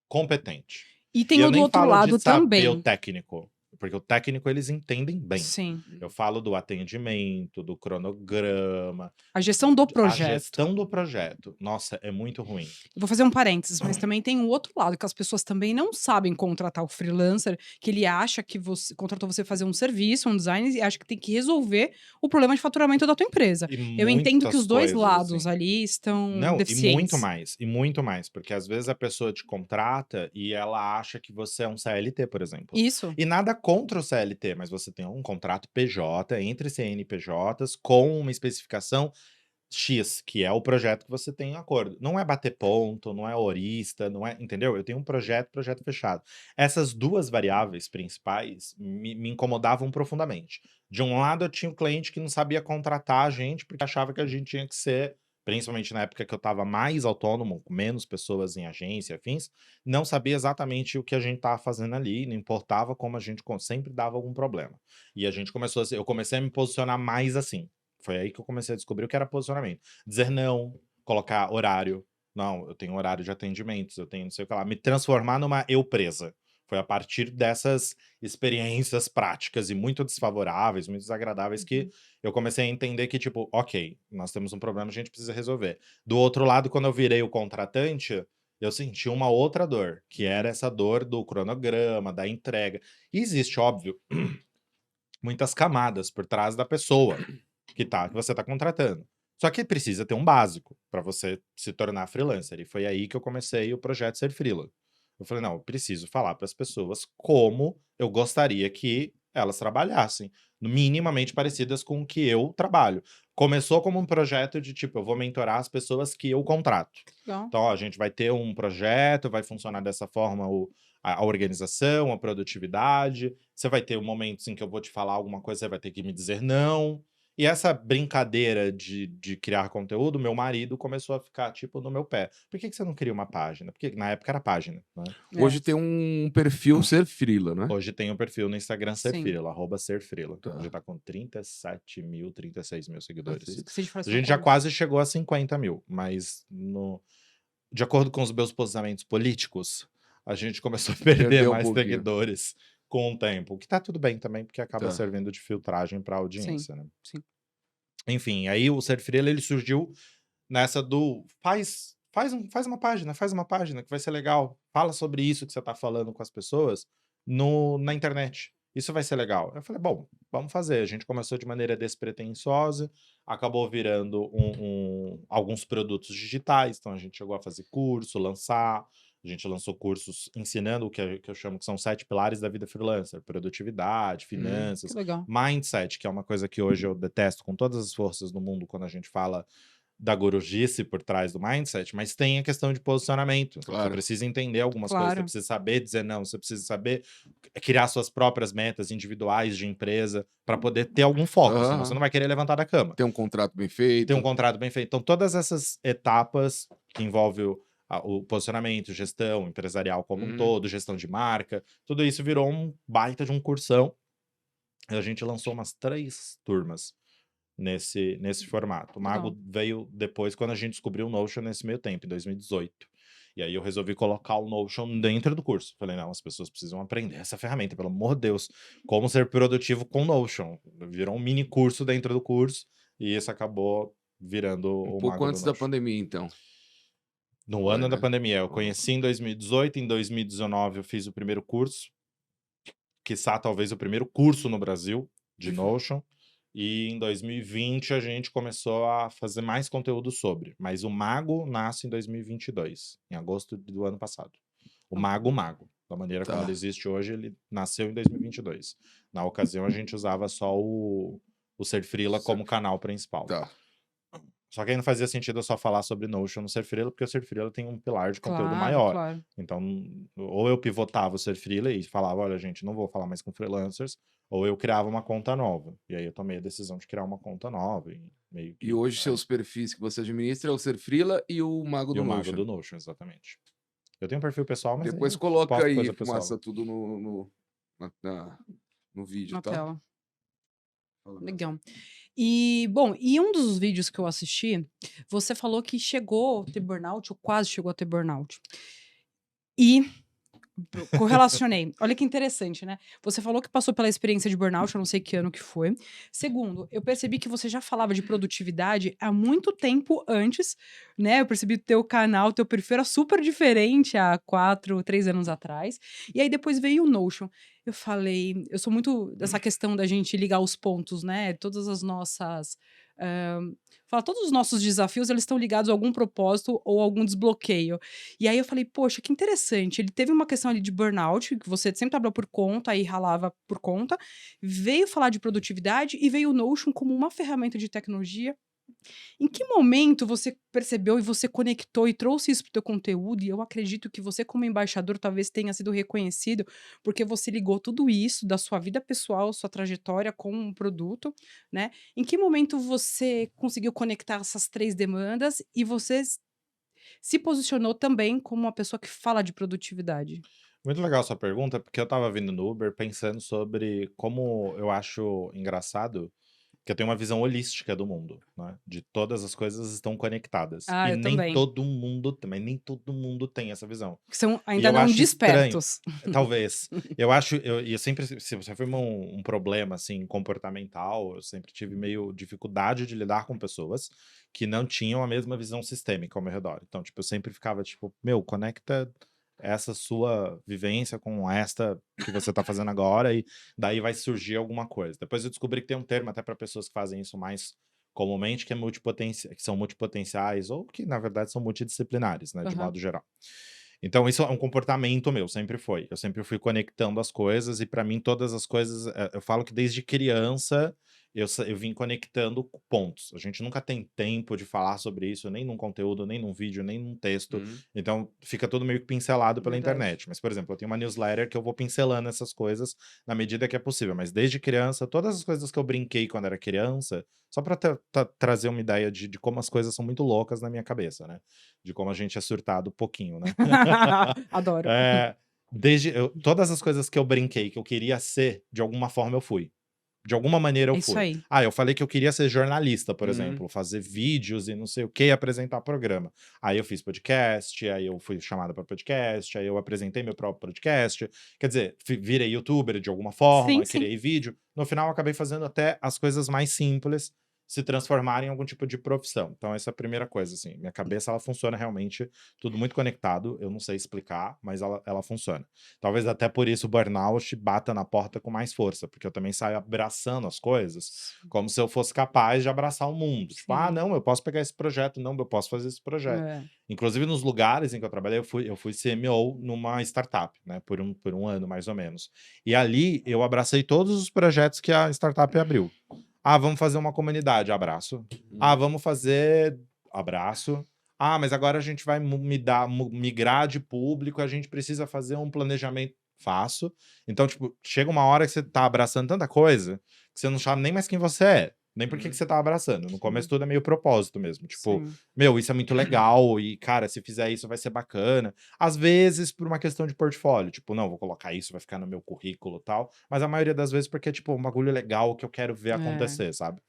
competente. E E tem eu o do nem outro falo de lado saber o também. técnico, porque o técnico eles entendem bem. Sim. Eu falo do atendimento, do cronograma, A gestão do a projeto. gestão do projeto. Nossa, é muito ruim. Eu vou fazer um parênteses, mas também tem o outro lado, que as pessoas também não sabem contratar o freelancer, que ele acha que você contratou você fazer um serviço, um design, e acha que tem que resolver o problema de faturamento da tua empresa. E Eu entendo que muitas os dois coisas, lados assim. ali estão Não, deficientes. e muito mais, porque às vezes a pessoa te contrata e ela acha que você é um CLT, por exemplo. Isso. E nada contra o CLT, mas você tem um contrato PJ entre CNPJs com uma especificação X, que é o projeto que você tem em acordo. Não é bater ponto, não é horista, não é, entendeu? Eu tenho um projeto fechado. Essas duas variáveis principais me incomodavam profundamente. De um lado, eu tinha um cliente que não sabia contratar a gente porque achava que a gente tinha que ser, principalmente na época que eu estava mais autônomo, com menos pessoas em agência, afins, não sabia exatamente o que a gente estava fazendo ali, não importava como a gente sempre dava algum problema. E a gente começou eu comecei a me posicionar mais assim. Foi aí que eu comecei a descobrir o que era posicionamento. Dizer não, colocar horário. Não, eu tenho horário de atendimentos, eu tenho não sei o que lá. Me transformar numa eu presa. Foi a partir dessas experiências práticas e muito desfavoráveis, muito desagradáveis, que eu comecei a entender que, tipo, ok, nós temos um problema, a gente precisa resolver. Do outro lado, quando eu virei o contratante, eu senti uma outra dor, que era essa dor do cronograma, da entrega. E existe, óbvio, muitas camadas por trás da pessoa que você tá contratando. Só que precisa ter um básico para você se tornar freelancer. E foi aí que eu comecei o projeto Ser Freela. Eu falei, não, eu preciso falar para as pessoas como eu gostaria que elas trabalhassem, minimamente parecidas com o que eu trabalho. Começou como um projeto de tipo, eu vou mentorar as pessoas que eu contrato. Legal. Então, ó, a gente vai ter um projeto, vai funcionar dessa forma a organização, a produtividade. Você vai ter momentos em que eu vou te falar alguma coisa, você vai ter que me dizer não. E essa brincadeira de criar conteúdo, meu marido começou a ficar, tipo, no meu pé. Por que você não cria uma página? Porque na época era página, né? Hoje tem um perfil Ser Freela, né? Hoje tem um perfil no Instagram Ser Sim. Freela, @serfreela. Tá. Hoje tá com 37 mil, 36 mil seguidores. Esqueci de falar A isso gente no já começo. quase chegou a 50 mil, mas de acordo com os meus posicionamentos políticos, a gente começou a perder Perdeu um mais pouquinho. seguidores com o tempo. O que tá tudo bem também, porque acaba Tá. servindo de filtragem pra audiência, né? Sim. Enfim, aí o Ser Freela, ele surgiu nessa do faz uma página que vai ser legal. Fala sobre isso que você tá falando com as pessoas na internet. Isso vai ser legal. Eu falei, bom, vamos fazer. A gente começou de maneira despretensiosa, acabou virando alguns produtos digitais, então a gente chegou a fazer curso, lançar. A gente lançou cursos ensinando o que eu chamo que são 7 pilares da vida freelancer: produtividade, Que finanças, legal. mindset, que é uma coisa que hoje eu detesto com todas as forças do mundo quando a gente fala da gurujice por trás do mindset, mas tem a questão de posicionamento. Você Claro. precisa entender algumas coisas, você Claro. precisa saber dizer não, você precisa saber criar suas próprias metas individuais de empresa para poder ter algum foco, senão Aham. você não vai querer levantar da cama. Tem um contrato bem Ter feito. um contrato bem feito. Então, todas essas etapas que envolvem o posicionamento, gestão empresarial como um todo, gestão de marca, tudo isso virou um baita de um cursão. E a gente lançou umas 3 turmas nesse formato. O Mago Legal. veio depois, quando a gente descobriu o Notion nesse meio tempo, em 2018. E aí eu resolvi colocar o Notion dentro do curso. Falei, não, as pessoas precisam aprender essa ferramenta, pelo amor de Deus. Como ser produtivo com Notion. Virou um mini curso dentro do curso, e isso acabou virando Um o pouco Mago do antes da Notion. pandemia, então. No Foi, ano da né? pandemia, eu conheci em 2018, em 2019 eu fiz o primeiro curso, quiçá talvez o primeiro curso no Brasil de Notion, e em 2020 a gente começou a fazer mais conteúdo sobre, mas o Mago nasce em 2022, em agosto do ano passado. O Mago, da maneira como Tá. ele existe hoje, ele nasceu em 2022. Na ocasião a gente usava só o Ser Freela como canal principal. Tá. Só que aí não fazia sentido eu só falar sobre Notion no Ser Freela, porque o Ser Freela tem um pilar de conteúdo Claro, maior. claro. Então, ou eu pivotava o Ser Freela e falava, olha, gente, não vou falar mais com freelancers, ou eu criava uma conta nova. E aí eu tomei a decisão de criar uma conta nova. E meio E que. hoje seus perfis que você administra é o Ser Freela e o Mago E do o Mago Notion. do Notion, exatamente. Eu tenho um perfil pessoal, mas aí Depois eu coloca posto aí, coisa pessoal. fumaça, tudo no vídeo, Na tá? tela. Fala, Mel. Legal. E, bom, e um dos vídeos que eu assisti, você falou que chegou a ter burnout, ou quase chegou a ter burnout. E correlacionei. Olha que interessante, né? Você falou que passou pela experiência de burnout, eu não sei que ano que foi. Segundo, eu percebi que você já falava de produtividade há muito tempo antes, né? Eu percebi que teu canal, teu perfil era super diferente há 4, 3 anos atrás. E aí depois veio o Notion. Eu falei, eu sou muito dessa questão da gente ligar os pontos, né? Todas as nossas. Todos os nossos desafios, eles estão ligados a algum propósito ou algum desbloqueio. E aí eu falei, poxa, que interessante. Ele teve uma questão ali de burnout, que você sempre trabalhou por conta e ralava por conta, veio falar de produtividade e veio o Notion como uma ferramenta de tecnologia. Em que momento você percebeu e você conectou e trouxe isso para o teu conteúdo? E eu acredito que você, como embaixador, talvez tenha sido reconhecido porque você ligou tudo isso da sua vida pessoal, sua trajetória com um produto, né? Em que momento você conseguiu conectar essas 3 demandas e você se posicionou também como uma pessoa que fala de produtividade? Muito legal sua pergunta, porque eu tava vindo no Uber pensando sobre como eu acho engraçado que eu tenho uma visão holística do mundo, né? De todas as coisas estão conectadas. Ah, E eu nem também. todo mundo, também nem todo mundo tem essa visão. Que são E ainda eu não acho estranho, despertos. talvez. E eu sempre, se você foi um problema assim comportamental, eu sempre tive meio dificuldade de lidar com pessoas que não tinham a mesma visão sistêmica ao meu redor. Então, tipo, eu sempre ficava tipo, meu, conecta essa sua vivência com esta que você tá fazendo agora e daí vai surgir alguma coisa. Depois eu descobri que tem um termo até para pessoas que fazem isso mais comumente, que é que são multipotenciais ou que na verdade são multidisciplinares, né, de Aham. modo geral. Então isso é um comportamento meu, sempre foi. Eu sempre fui conectando as coisas e para mim todas as coisas, eu falo que desde criança eu vim conectando pontos. A gente nunca tem tempo de falar sobre isso, nem num conteúdo, nem num vídeo, nem num texto. Uhum. Então fica tudo meio que pincelado pela Verdade. internet. Mas, por exemplo, eu tenho uma newsletter que eu vou pincelando essas coisas na medida que é possível. Mas desde criança, todas as coisas que eu brinquei quando era criança, só para trazer uma ideia de como as coisas são muito loucas na minha cabeça, né? De como a gente é surtado um pouquinho, né? Adoro. É, todas as coisas que eu brinquei, que eu queria ser, de alguma forma eu fui. De alguma maneira eu É isso fui. aí. Ah, eu falei que eu queria ser jornalista, por Uhum. exemplo, fazer vídeos e não sei o que, apresentar programa. Aí eu fiz podcast, aí eu fui chamado para podcast, aí eu apresentei meu próprio podcast. Quer dizer, virei youtuber de alguma forma, Sim, sim. criei vídeo. No final, eu acabei fazendo até as coisas mais simples se transformarem em algum tipo de profissão. Então, essa é a primeira coisa, assim. Minha cabeça, ela funciona realmente tudo muito conectado. Eu não sei explicar, mas ela funciona. Talvez até por isso o burnout bata na porta com mais força, porque eu também saio abraçando as coisas como se eu fosse capaz de abraçar o mundo. Tipo, ah, Sim. não, eu posso pegar esse projeto, não, eu posso fazer esse projeto. É. Inclusive, nos lugares em que eu trabalhei, eu fui CMO numa startup, né, por um ano, mais ou menos. E ali, eu abracei todos os projetos que a startup abriu. Ah, vamos fazer uma comunidade, abraço. Ah, vamos fazer, abraço. Ah, mas agora a gente vai migrar de público, a gente precisa fazer um planejamento. Faço. Então, tipo, chega uma hora que você tá abraçando tanta coisa que você não sabe nem mais quem você é, nem por que você tá abraçando. No começo tudo é meio propósito mesmo. Tipo, Sim. meu, isso é muito legal e, cara, se fizer isso vai ser bacana. Às vezes, por uma questão de portfólio, tipo, não, vou colocar isso, vai ficar no meu currículo e tal. Mas a maioria das vezes porque é, tipo, um bagulho legal que eu quero ver É. acontecer, sabe?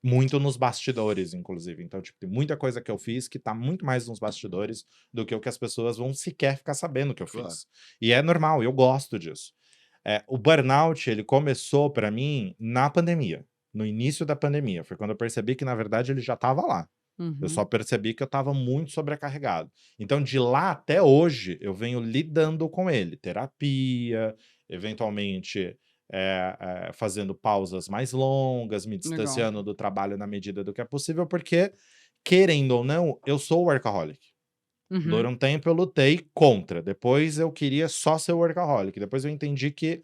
Muito nos bastidores, inclusive. Então, tipo, tem muita coisa que eu fiz que tá muito mais nos bastidores do que o que as pessoas vão sequer ficar sabendo que eu Claro. fiz. E é normal, eu gosto disso. O burnout, ele começou pra mim na pandemia. No início da pandemia. Foi quando eu percebi que, na verdade, ele já tava lá. Eu Uhum. só percebi que eu estava muito sobrecarregado. Então, de lá até hoje, eu venho lidando com ele. Terapia, eventualmente fazendo pausas mais longas, me Legal. distanciando do trabalho na medida do que é possível, porque, querendo ou não, eu sou workaholic. Por Uhum. um tempo eu lutei contra. Depois eu queria só ser workaholic. Depois eu entendi que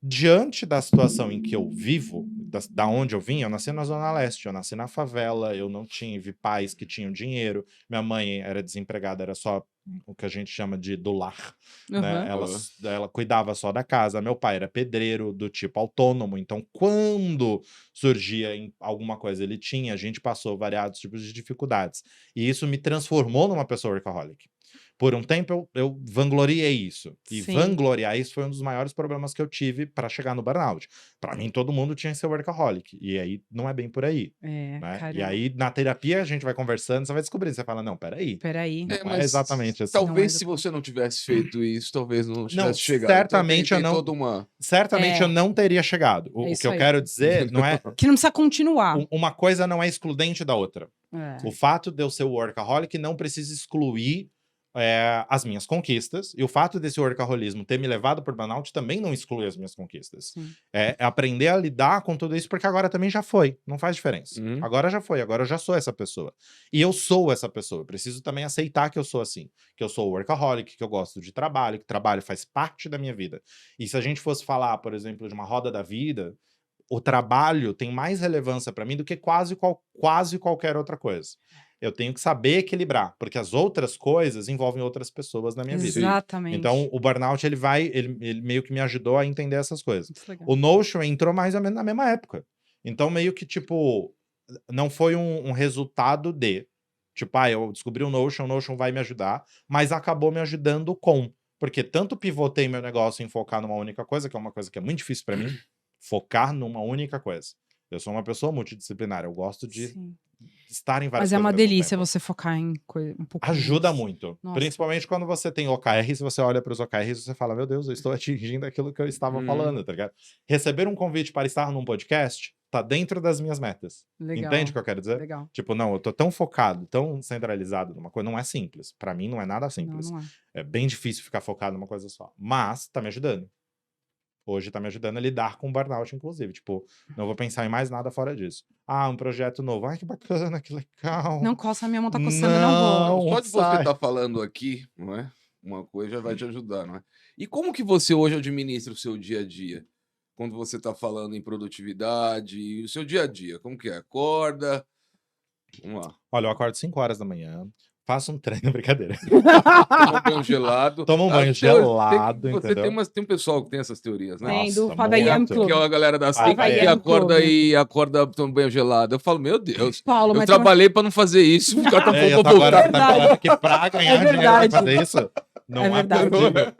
Diante da situação em que eu vivo, da onde eu vim, eu nasci na Zona Leste, eu nasci na favela, eu não tive pais que tinham dinheiro, minha mãe era desempregada, era só o que a gente chama de do lar, né? Aham. Ela cuidava só da casa, meu pai era pedreiro do tipo autônomo, então quando surgia alguma coisa ele tinha, a gente passou variados tipos de dificuldades. E isso me transformou numa pessoa workaholic. Por um tempo eu vangloriei isso. E Sim. vangloriar isso foi um dos maiores problemas que eu tive para chegar no burnout. Para mim, todo mundo tinha que ser workaholic. E aí não é bem por aí. É, Né? E caramba. aí, na terapia, a gente vai conversando, você vai descobrindo. Você fala, não, peraí. Peraí. Não é mas exatamente assim. Não é talvez do se ponto. você não tivesse feito isso, talvez não Não, tivesse chegado. Então, certamente eu tem não. toda uma... Certamente É. eu não teria chegado. O É que isso eu aí. quero dizer não é. Que não precisa continuar. Uma coisa não é excludente da outra. É. O fato de eu ser workaholic não precisa excluir as minhas conquistas, e o fato desse workaholismo ter me levado por burnout também não exclui as minhas conquistas. Sim. É aprender a lidar com tudo isso, porque agora também já foi, não faz diferença. Uhum. Agora já foi, agora eu já sou essa pessoa. E eu sou essa pessoa, eu preciso também aceitar que eu sou assim, que eu sou workaholic, que eu gosto de trabalho, que trabalho faz parte da minha vida. E se a gente fosse falar, por exemplo, de uma roda da vida, o trabalho tem mais relevância para mim do que quase qualquer outra coisa. Eu tenho que saber equilibrar, porque as outras coisas envolvem outras pessoas na minha vida. Exatamente. Então, o burnout, ele meio que me ajudou a entender essas coisas. Isso é legal. O Notion entrou mais ou menos na mesma época. Então, meio que, tipo, não foi um resultado de... Tipo, eu descobri o Notion vai me ajudar, mas acabou me ajudando porque tanto pivotei meu negócio em focar numa única coisa, que é uma coisa que é muito difícil para mim, focar numa única coisa. Eu sou uma pessoa multidisciplinar, eu gosto de Sim. estar em várias Mas é coisas uma ao mesmo delícia tempo. você focar em um pouco Ajuda mais. muito. Nossa. Principalmente quando você tem OKRs, você olha para os OKRs e você fala, meu Deus, eu estou atingindo aquilo que eu estava falando, tá ligado? Receber um convite para estar num podcast tá dentro das minhas metas. Legal. Entende o que eu quero dizer? Legal. Tipo, não, eu tô tão focado, tão centralizado numa coisa, não é simples. Para mim não é nada simples. Não é. É bem difícil ficar focado numa coisa só. Mas tá me ajudando. Hoje tá me ajudando a lidar com burnout, inclusive. Tipo, não vou pensar em mais nada fora disso. Um projeto novo. Ai, que bacana, que legal. Não coça, minha mão tá coçando, não vou. Não, Só de você sai. estar falando aqui, não é? Uma coisa já vai te ajudar, não é? E como que você hoje administra o seu dia a dia? Quando você está falando em produtividade, e o seu dia a dia, como que é? Acorda? Vamos lá. Olha, eu acordo 5 horas da manhã, faço um treino, brincadeira. Toma um banho gelado. Toma um banho As gelado, você entendeu? tem um pessoal que tem essas teorias, né? Tem, do Nossa, 5 a.m. muito. Club. Que é a galera das Ai, 5 que vai, acorda Clube. e acorda toma banho gelado. Eu falo, meu Deus, Paulo, eu mas trabalhei para não fazer isso. O cara tá É, falando eu tô agora pra voltar. tá falando que pra ganhar dinheiro pra verdade. fazer isso, não É é verdade. possível.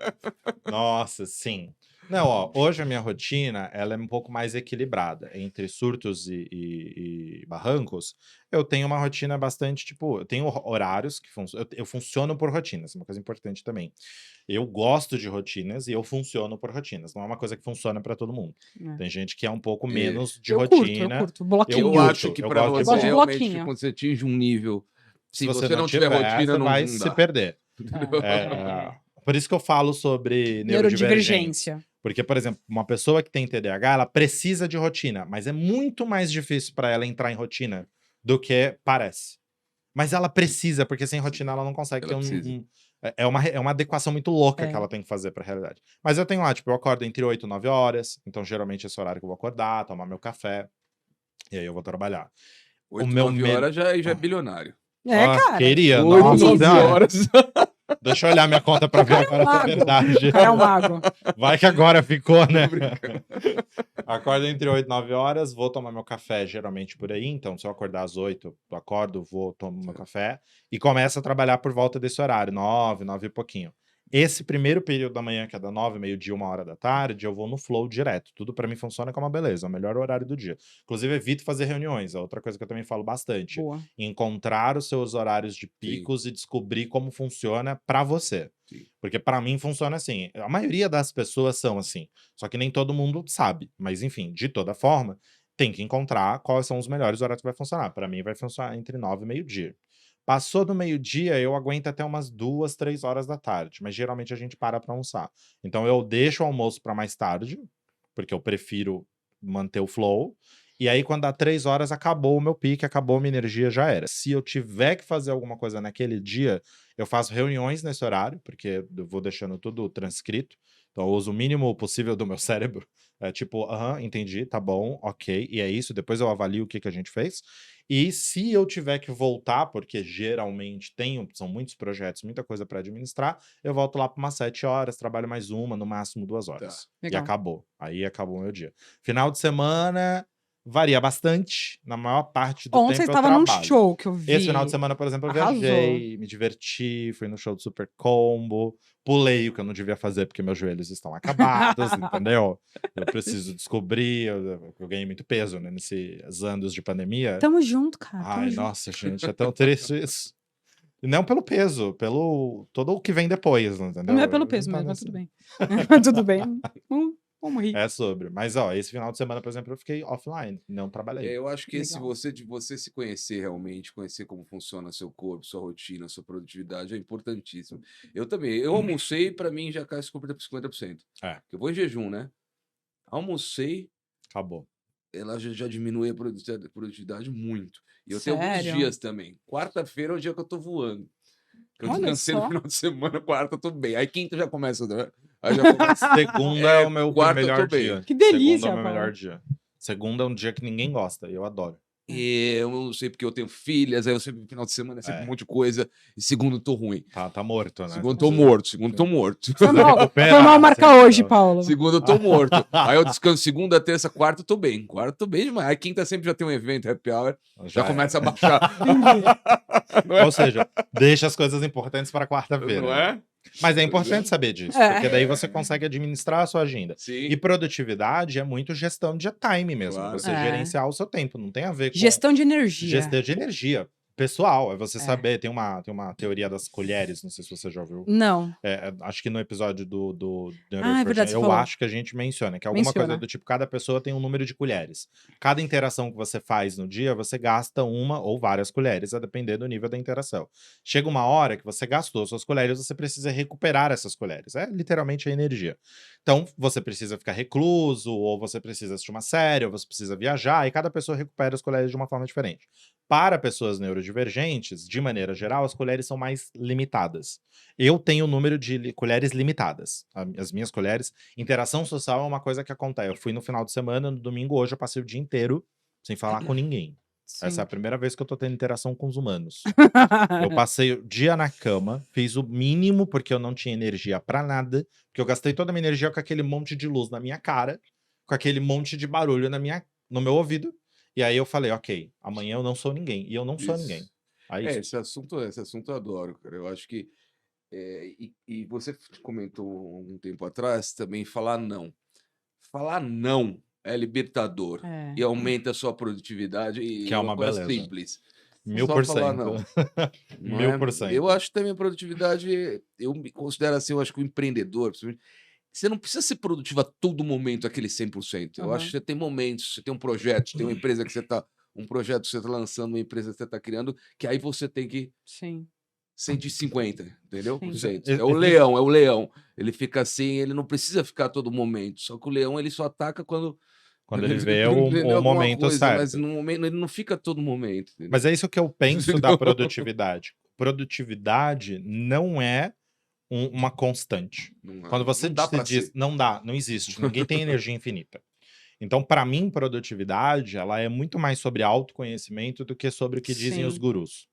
Nossa, sim. Não, ó, hoje a minha rotina, ela é um pouco mais equilibrada. Entre surtos e barrancos, eu tenho uma rotina bastante, tipo, eu tenho horários que eu funciono por rotinas, uma coisa importante também. Eu gosto de rotinas e eu funciono por rotinas. Não é uma coisa que funciona pra todo mundo. É. Tem gente que é um pouco É. menos de Eu rotina. curto. Bloquinho. Eu curto, acho que eu para gosto de você, gosto de realmente, bloquinho. quando você atinge um nível, se você você não tiver rotina, você não, vai não se dá. perder. É. Por isso que eu falo sobre neurodivergência. Neurodivergência. Porque, por exemplo, uma pessoa que tem TDAH, ela precisa de rotina, mas é muito mais difícil para ela entrar em rotina do que parece. Mas ela precisa, porque sem rotina ela não consegue Ela ter precisa. é uma adequação muito louca É. que ela tem que fazer para a realidade. Mas eu tenho lá, tipo, eu acordo entre 8 e 9 horas, então geralmente esse horário que eu vou acordar, tomar meu café, e aí eu vou trabalhar. 8, meu 9 horas já é bilionário. É, cara. Queria, 8, nossa 9 senhora. horas. Deixa eu olhar minha conta pra ver agora se é mago. verdade. O cara é um mago. Vai que agora ficou, né? Acordo entre 8 e 9 horas, vou tomar meu café, geralmente por aí. Então, se eu acordar às 8, eu acordo, vou, tomo meu café e começo a trabalhar por volta desse horário, 9 e pouquinho. Esse primeiro período da manhã, que é da 9, meio-dia, 1 hora da tarde, eu vou no flow direto. Tudo pra mim funciona como uma beleza, é o melhor horário do dia. Inclusive, evito fazer reuniões, é outra coisa que eu também falo bastante. Boa. Encontrar os seus horários de picos e descobrir como funciona pra você. Sim. Porque pra mim funciona assim. A maioria das pessoas são assim. Só que nem todo mundo sabe. Mas enfim, de toda forma, tem que encontrar quais são os melhores horários que vai funcionar. Pra mim vai funcionar entre 9 e meio-dia. Passou do meio-dia, eu aguento até umas 2, 3 horas da tarde. Mas geralmente a gente para pra almoçar. Então eu deixo o almoço pra mais tarde, porque eu prefiro manter o flow. E aí, quando dá 3 horas, acabou o meu pique, acabou a minha energia, já era. Se eu tiver que fazer alguma coisa naquele dia, eu faço reuniões nesse horário, porque eu vou deixando tudo transcrito. Então, eu uso o mínimo possível do meu cérebro É tipo, aham, entendi, tá bom, ok, e é isso, depois eu avalio o que a gente fez. E se eu tiver que voltar, porque geralmente são muitos projetos, muita coisa para administrar, eu volto lá para umas 7 horas, trabalho mais uma, no máximo 2 Tá. horas. E Legal. acabou. Aí acabou o meu dia. Final de semana varia bastante. Na maior parte do Ontem você tempo eu estava num trabalho. show que eu Esse final de vi. semana, por exemplo, eu Arrasou. viajei, me diverti, fui no show do Super Combo, pulei o que eu não devia fazer porque meus joelhos estão acabados, entendeu? Eu preciso descobrir, eu ganhei muito peso, né, nesses anos de pandemia. Tamo junto, cara. Tamo Ai, junto. nossa, gente, é tão triste isso. E não pelo peso, pelo todo o que vem depois, Não entendeu? é pelo Não peso tá mesmo, mas nesse... tudo bem. Mas tudo bem. Vamos rir. É sobre. Mas, ó, esse final de semana, por exemplo, eu fiquei offline, não trabalhei. Eu acho que esse Legal. de você se conhecer realmente, conhecer como funciona seu corpo, sua rotina, sua produtividade é importantíssimo. Eu também. Eu almocei, pra mim já cai 50%. É, Eu vou em jejum, né? Almocei, acabou. ela já diminui a produtividade muito. E eu tenho alguns Sério? dias também. Quarta-feira é o dia que eu tô voando. Que eu Olha descansei no só. final de semana, quarta eu tô bem. Aí quinta já começa, né? Aí já começa. Segunda é o meu quarta eu tô melhor bem. dia. Que Segunda é delícia, o meu melhor Paulo. dia. Segunda é um dia que ninguém gosta, e eu adoro. E eu não sei porque eu tenho filhas, aí eu sempre, no final de semana, é sempre um É, monte de coisa. E segundo eu tô ruim. tá morto, né? Segundo eu Você tô precisa morto. Segundo eu tô morto. Foi mal recuperar, marcar assim, hoje, então. Paulo. Segundo eu tô morto. Aí eu descanso segunda, terça, quarta eu tô bem. Quarta eu tô bem demais. Aí quinta sempre já tem um evento, happy hour. Já começa a baixar. Não é? Ou seja, deixa as coisas importantes para quarta-feira. Não é? Mas é importante saber disso, É. porque daí você consegue administrar a sua agenda. Sim. E produtividade é muito gestão de time mesmo, Claro. você É. gerenciar o seu tempo, não tem a ver com Gestão de energia. gestão de energia. Pessoal, é você É. saber, tem uma teoria das colheres, não sei se você já ouviu. Não. Acho que no episódio do Ah, é verdade, você eu falou. acho que a gente menciona, que é alguma coisa Menciona. do tipo, cada pessoa tem um número de colheres. Cada interação que você faz no dia, você gasta uma ou várias colheres, a depender do nível da interação. Chega uma hora que você gastou suas colheres, você precisa recuperar essas colheres. É literalmente a energia. Então, você precisa ficar recluso, ou você precisa assistir uma série, ou você precisa viajar, e cada pessoa recupera as colheres de uma forma diferente. Para pessoas neurodivergentes, de maneira geral, as colheres são mais limitadas. Eu tenho o número de colheres limitadas. As minhas colheres. Interação social é uma coisa que acontece. Eu fui no final de semana, no domingo, hoje eu passei o dia inteiro sem falar com ninguém. Essa é a primeira vez que eu tô tendo interação com os humanos. Eu passei o dia na cama, fiz o mínimo, porque eu não tinha energia pra nada, porque eu gastei toda a minha energia com aquele monte de luz na minha cara, com aquele monte de barulho no meu ouvido. E aí eu falei, ok, amanhã eu não sou ninguém. E eu não sou ninguém. Isso. Aí, Esse assunto eu adoro, cara. Eu acho que. E você comentou um tempo atrás também falar não. Falar não é libertador É. e aumenta a sua produtividade e que é uma coisa beleza. simples. 1000%. Só falar não. Não é? 1000%. Eu acho também a produtividade, eu me considero assim, eu acho que o empreendedor, principalmente, você não precisa ser produtivo a todo momento, aquele 100%. Eu acho que você tem momentos, você tem um projeto, tem uma empresa que você está, um projeto que você está lançando, uma empresa que você está criando, que aí você tem que Sim. 150, entendeu? Sim. Por cento. É o leão. Ele fica assim, ele não precisa ficar a todo momento. Só que o leão, ele só ataca quando ele vê entendeu? o Alguma momento coisa, certo. mas no momento, ele não fica a todo momento. Entendeu? Mas é isso que eu penso da produtividade. Produtividade não é uma constante. Quando você não dá se pra diz, ser. não existe, ninguém tem energia infinita. Então, para mim, produtividade, ela é muito mais sobre autoconhecimento do que sobre o que dizem os Sim. gurus.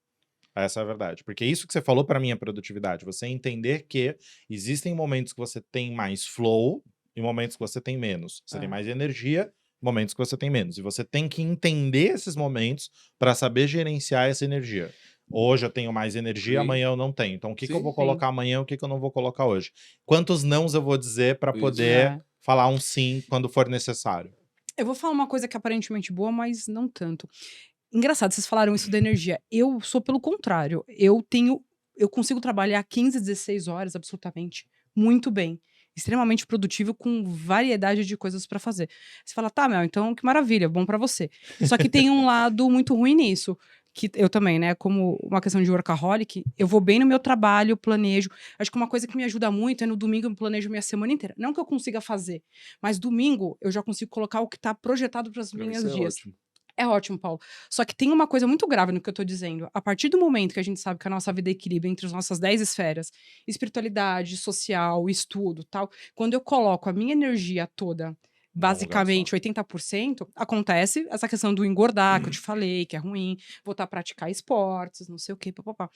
Essa é a verdade. Porque isso que você falou para mim é produtividade. Você entender que existem momentos que você tem mais flow e momentos que você tem menos. Você tem mais energia, momentos que você tem menos. E você tem que entender esses momentos para saber gerenciar essa energia. Hoje eu tenho mais energia, Sim. amanhã eu não tenho. Então, o que eu vou Sim. colocar amanhã, o que eu não vou colocar hoje? Quantos nãos eu vou dizer para Isso. poder falar um sim quando for necessário? Eu vou falar uma coisa que é aparentemente boa, mas não tanto. Engraçado, vocês falaram isso da energia. Eu sou pelo contrário. Eu consigo trabalhar 15, 16 horas absolutamente muito bem. Extremamente produtivo, com variedade de coisas pra fazer. Você fala, tá, Mel, então que maravilha, bom pra você. Só que tem um lado muito ruim nisso. Que eu também, né, como uma questão de workaholic, eu vou bem no meu trabalho, planejo. Acho que uma coisa que me ajuda muito é no domingo eu planejo minha semana inteira. Não que eu consiga fazer, mas domingo eu já consigo colocar o que tá projetado para os meus Isso é dias. ótimo. É ótimo, Paulo. Só que tem uma coisa muito grave no que eu tô dizendo. A partir do momento que a gente sabe que a nossa vida equilibra entre as nossas 10 esferas, espiritualidade, social, estudo, tal, quando eu coloco a minha energia toda basicamente 80%, acontece essa questão do engordar, que eu te falei, que é ruim, voltar a praticar esportes, não sei o quê, papapá.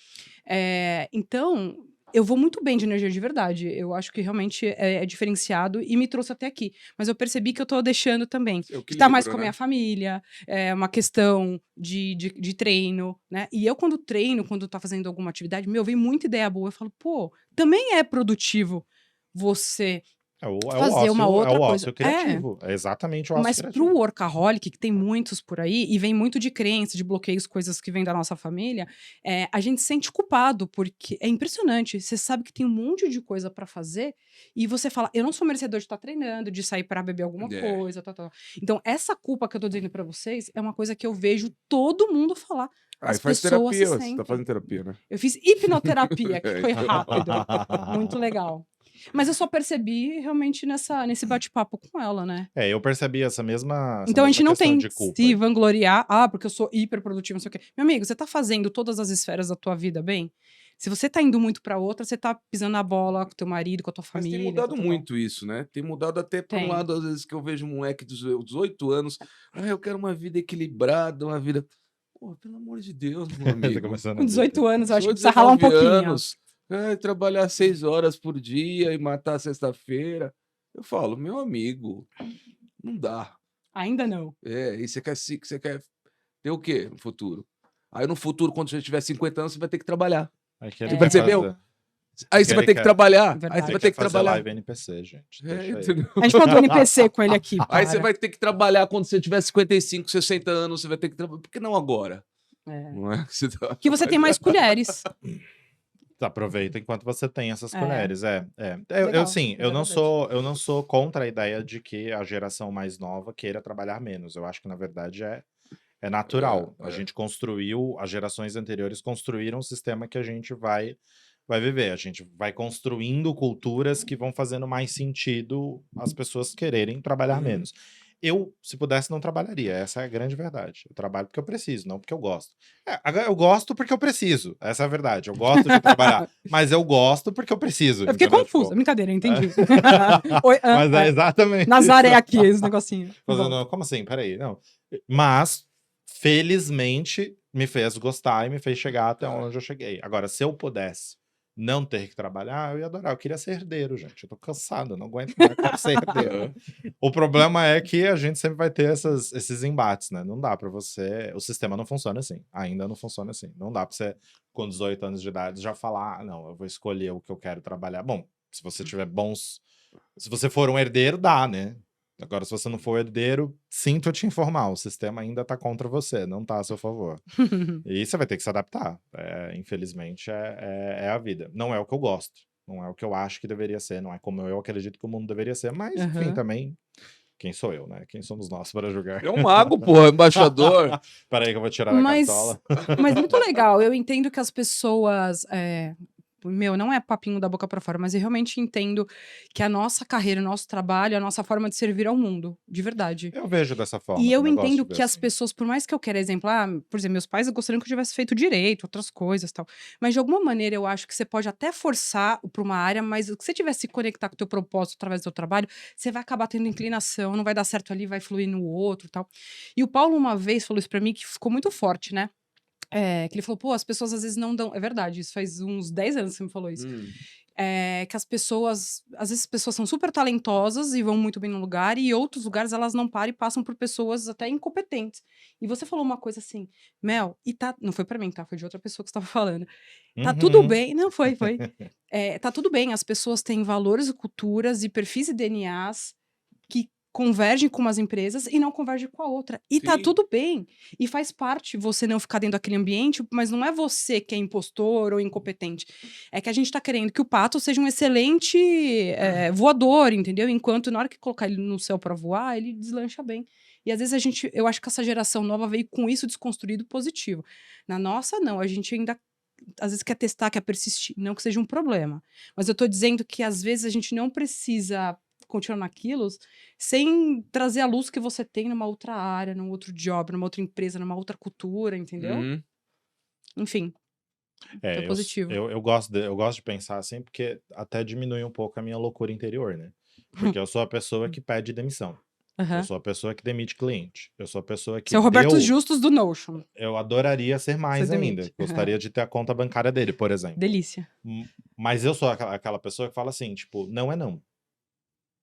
Então, eu vou muito bem de energia de verdade. Eu acho que realmente é diferenciado e me trouxe até aqui. Mas eu percebi que eu tô deixando também. Seu Estar mais com a equilíbrio, minha né? família, é uma questão de treino, né? E eu, quando treino, quando tá fazendo alguma atividade, vem muita ideia boa. Eu falo, pô, também é produtivo você fazer uma outra coisa. ócio criativo. É exatamente o ócio Mas pro criativo. workaholic, que tem muitos por aí, e vem muito de crença, de bloqueios, coisas que vêm da nossa família, a gente se sente culpado, porque é impressionante. Você sabe que tem um monte de coisa pra fazer, e você fala, eu não sou merecedor de estar treinando, de sair pra beber alguma É. coisa, tal. Então, essa culpa que eu tô dizendo pra vocês é uma coisa que eu vejo todo mundo falar. Aí As faz pessoas terapia, se você tá sentem. fazendo terapia, né? Eu fiz hipnoterapia, que foi Então. rápido. Muito legal. Mas eu só percebi realmente nesse bate-papo com ela, né? Eu percebi essa mesma Então a gente não questão tem de que culpa se aí. vangloriar, porque eu sou hiperprodutivo, não sei o quê. Meu amigo, você tá fazendo todas as esferas da tua vida bem? Se você tá indo muito pra outra, você tá pisando na bola com teu marido, com a tua Mas tem família. mudado muito isso, né? Tem mudado até para um Tem. lado, às vezes, que eu vejo um moleque de 18 anos. Eu quero uma vida equilibrada, uma vida. Pô, pelo amor de Deus, meu Tá amigo. começando Com a ver. 18 anos, eu acho que Sou precisa ralar um 19 pouquinho. anos, trabalhar 6 horas por dia e matar sexta-feira. Eu falo, meu amigo, não dá. Ainda não. E você quer ter o quê no futuro? Aí no futuro, quando você tiver 50 anos, você vai ter que trabalhar. Aí que Você ele quer percebeu? fazer- Aí você vai ele ter que quer- trabalhar. Aí Verdade. você ele vai ter quer que fazer trabalhar. live NPC, gente. Deixa aí. Entendeu? A gente falou do NPC com ele aqui. Aí você para. vai ter que trabalhar quando você tiver 55, 60 anos, você vai ter que trabalhar. Por que não agora? É. Não é que você tá... Que você tem mais colheres. Aproveita enquanto você tem essas É. colheres. Legal, Sim, mas é eu não sou contra a ideia de que a geração mais nova queira trabalhar menos. Eu acho que, na verdade, é natural. É, A é. gente construiu, as gerações anteriores construíram um sistema que a gente vai viver. A gente vai construindo culturas que vão fazendo mais sentido as pessoas quererem trabalhar menos. Eu, se pudesse, não trabalharia. Essa é a grande verdade. Eu trabalho porque eu preciso, não porque eu gosto. Agora, eu gosto porque eu preciso. Essa é a verdade. Eu gosto de trabalhar, mas eu gosto porque eu preciso. Eu fiquei entendeu? confusa. Tipo, Brincadeira, eu entendi. Oi, mas é exatamente Nazaré isso. aqui, esse negocinho. Fazendo, como assim? Peraí, não. Mas, felizmente, me fez gostar e me fez chegar até onde eu cheguei. Agora, se eu pudesse não ter que trabalhar, eu ia adorar. Eu queria ser herdeiro, gente. Eu tô cansado, eu não aguento mais, eu quero ser herdeiro. O problema é que a gente sempre vai ter esses embates, né? Não dá pra você... O sistema não funciona assim. Ainda não funciona assim. Não dá pra você, com 18 anos de idade, já falar, não, eu vou escolher o que eu quero trabalhar. Bom, se você tiver bons... Se você for um herdeiro, dá, né? Agora, se você não for herdeiro, sinto te informar, o sistema ainda tá contra você, não tá a seu favor. E você vai ter que se adaptar. Infelizmente, é a vida. Não é o que eu gosto, não é o que eu acho que deveria ser, não é como eu acredito que o mundo deveria ser, mas, enfim, também, quem sou eu, né? Quem somos nós para julgar? É um mago, porra, embaixador. Peraí que eu vou tirar da cartola. Mas muito legal. Eu entendo que as pessoas... não é papinho da boca pra fora, mas eu realmente entendo que a nossa carreira, o nosso trabalho, a nossa forma de servir ao mundo, de verdade. Eu vejo dessa forma. E eu também, gosto entendo de ver que as assim. pessoas, por mais que eu queira exemplar, por exemplo, meus pais gostariam que eu tivesse feito direito, outras coisas e tal. Mas de alguma maneira eu acho que você pode até forçar para uma área, mas se você tiver se conectar com o teu propósito através do teu trabalho, você vai acabar tendo inclinação, não vai dar certo ali, vai fluir no outro e tal. E o Paulo uma vez falou isso pra mim que ficou muito forte, né? Que ele falou, pô, as pessoas às vezes não dão... É verdade, isso faz uns 10 anos que você me falou isso. Que as pessoas... Às vezes as pessoas são super talentosas e vão muito bem no lugar, e em outros lugares elas não param e passam por pessoas até incompetentes. E você falou uma coisa assim, Mel, e tá... Não foi pra mim, tá? Foi de outra pessoa que você tava falando. Tá tudo bem... Não, foi. Tá tudo bem, as pessoas têm valores e culturas e perfis e DNAs que convergem com umas empresas e não convergem com a outra. E tá Sim. tudo bem. E faz parte você não ficar dentro daquele ambiente, mas não é você que é impostor ou incompetente. É que a gente tá querendo que o pato seja um excelente voador, entendeu? Enquanto na hora que colocar ele no céu pra voar, ele deslancha bem. E às vezes eu acho que essa geração nova veio com isso desconstruído positivo. Na nossa, não. A gente ainda às vezes quer testar, quer persistir. Não que seja um problema. Mas eu tô dizendo que às vezes a gente não precisa continuar naquilo sem trazer a luz que você tem numa outra área, num outro job, numa outra empresa, numa outra cultura, entendeu? Enfim, é positivo. Eu gosto de pensar assim, porque até diminui um pouco a minha loucura interior, né? Porque eu sou a pessoa que pede demissão. Eu sou a pessoa que demite cliente. Eu sou a pessoa que Seu Roberto deu... Justus do Notion. Eu adoraria ser mais Você ainda. demite. Gostaria de ter a conta bancária dele, por exemplo. Delícia. Mas eu sou aquela pessoa que fala assim, tipo, não é não.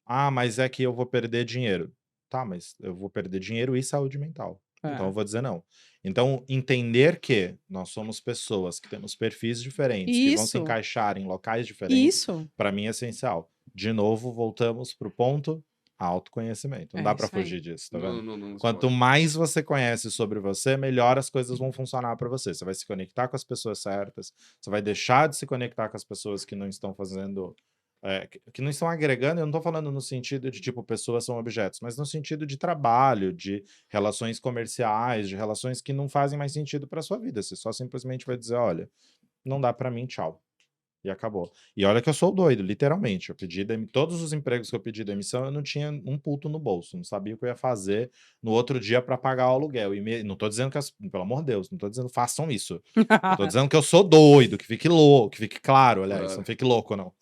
Ah, mas é que eu vou perder dinheiro. Tá, mas eu vou perder dinheiro e saúde mental. Então eu vou dizer não. Então, entender que nós somos pessoas que temos perfis diferentes, que vão se Isso. encaixar em locais diferentes, Isso. para mim é essencial. De novo, voltamos pro ponto autoconhecimento. Não dá para isso aí. fugir disso, tá vendo? Não Quanto mais você conhece sobre você, melhor as coisas vão funcionar para você. Você vai se conectar com as pessoas certas, você vai deixar de se conectar com as pessoas que não estão fazendo... que não estão agregando. Eu não tô falando no sentido de, tipo, pessoas são objetos, mas no sentido de trabalho, de relações comerciais, de relações que não fazem mais sentido para sua vida. Você só simplesmente vai dizer, olha, não dá para mim, tchau. E acabou. E olha que eu sou doido, literalmente. Eu pedi todos os empregos que eu pedi demissão, eu não tinha um puto no bolso. Não sabia o que eu ia fazer no outro dia para pagar o aluguel. E não tô dizendo que, pelo amor de Deus, não tô dizendo façam isso. Eu tô dizendo que eu sou doido, que fique louco, que fique claro, aliás, não fique louco, não.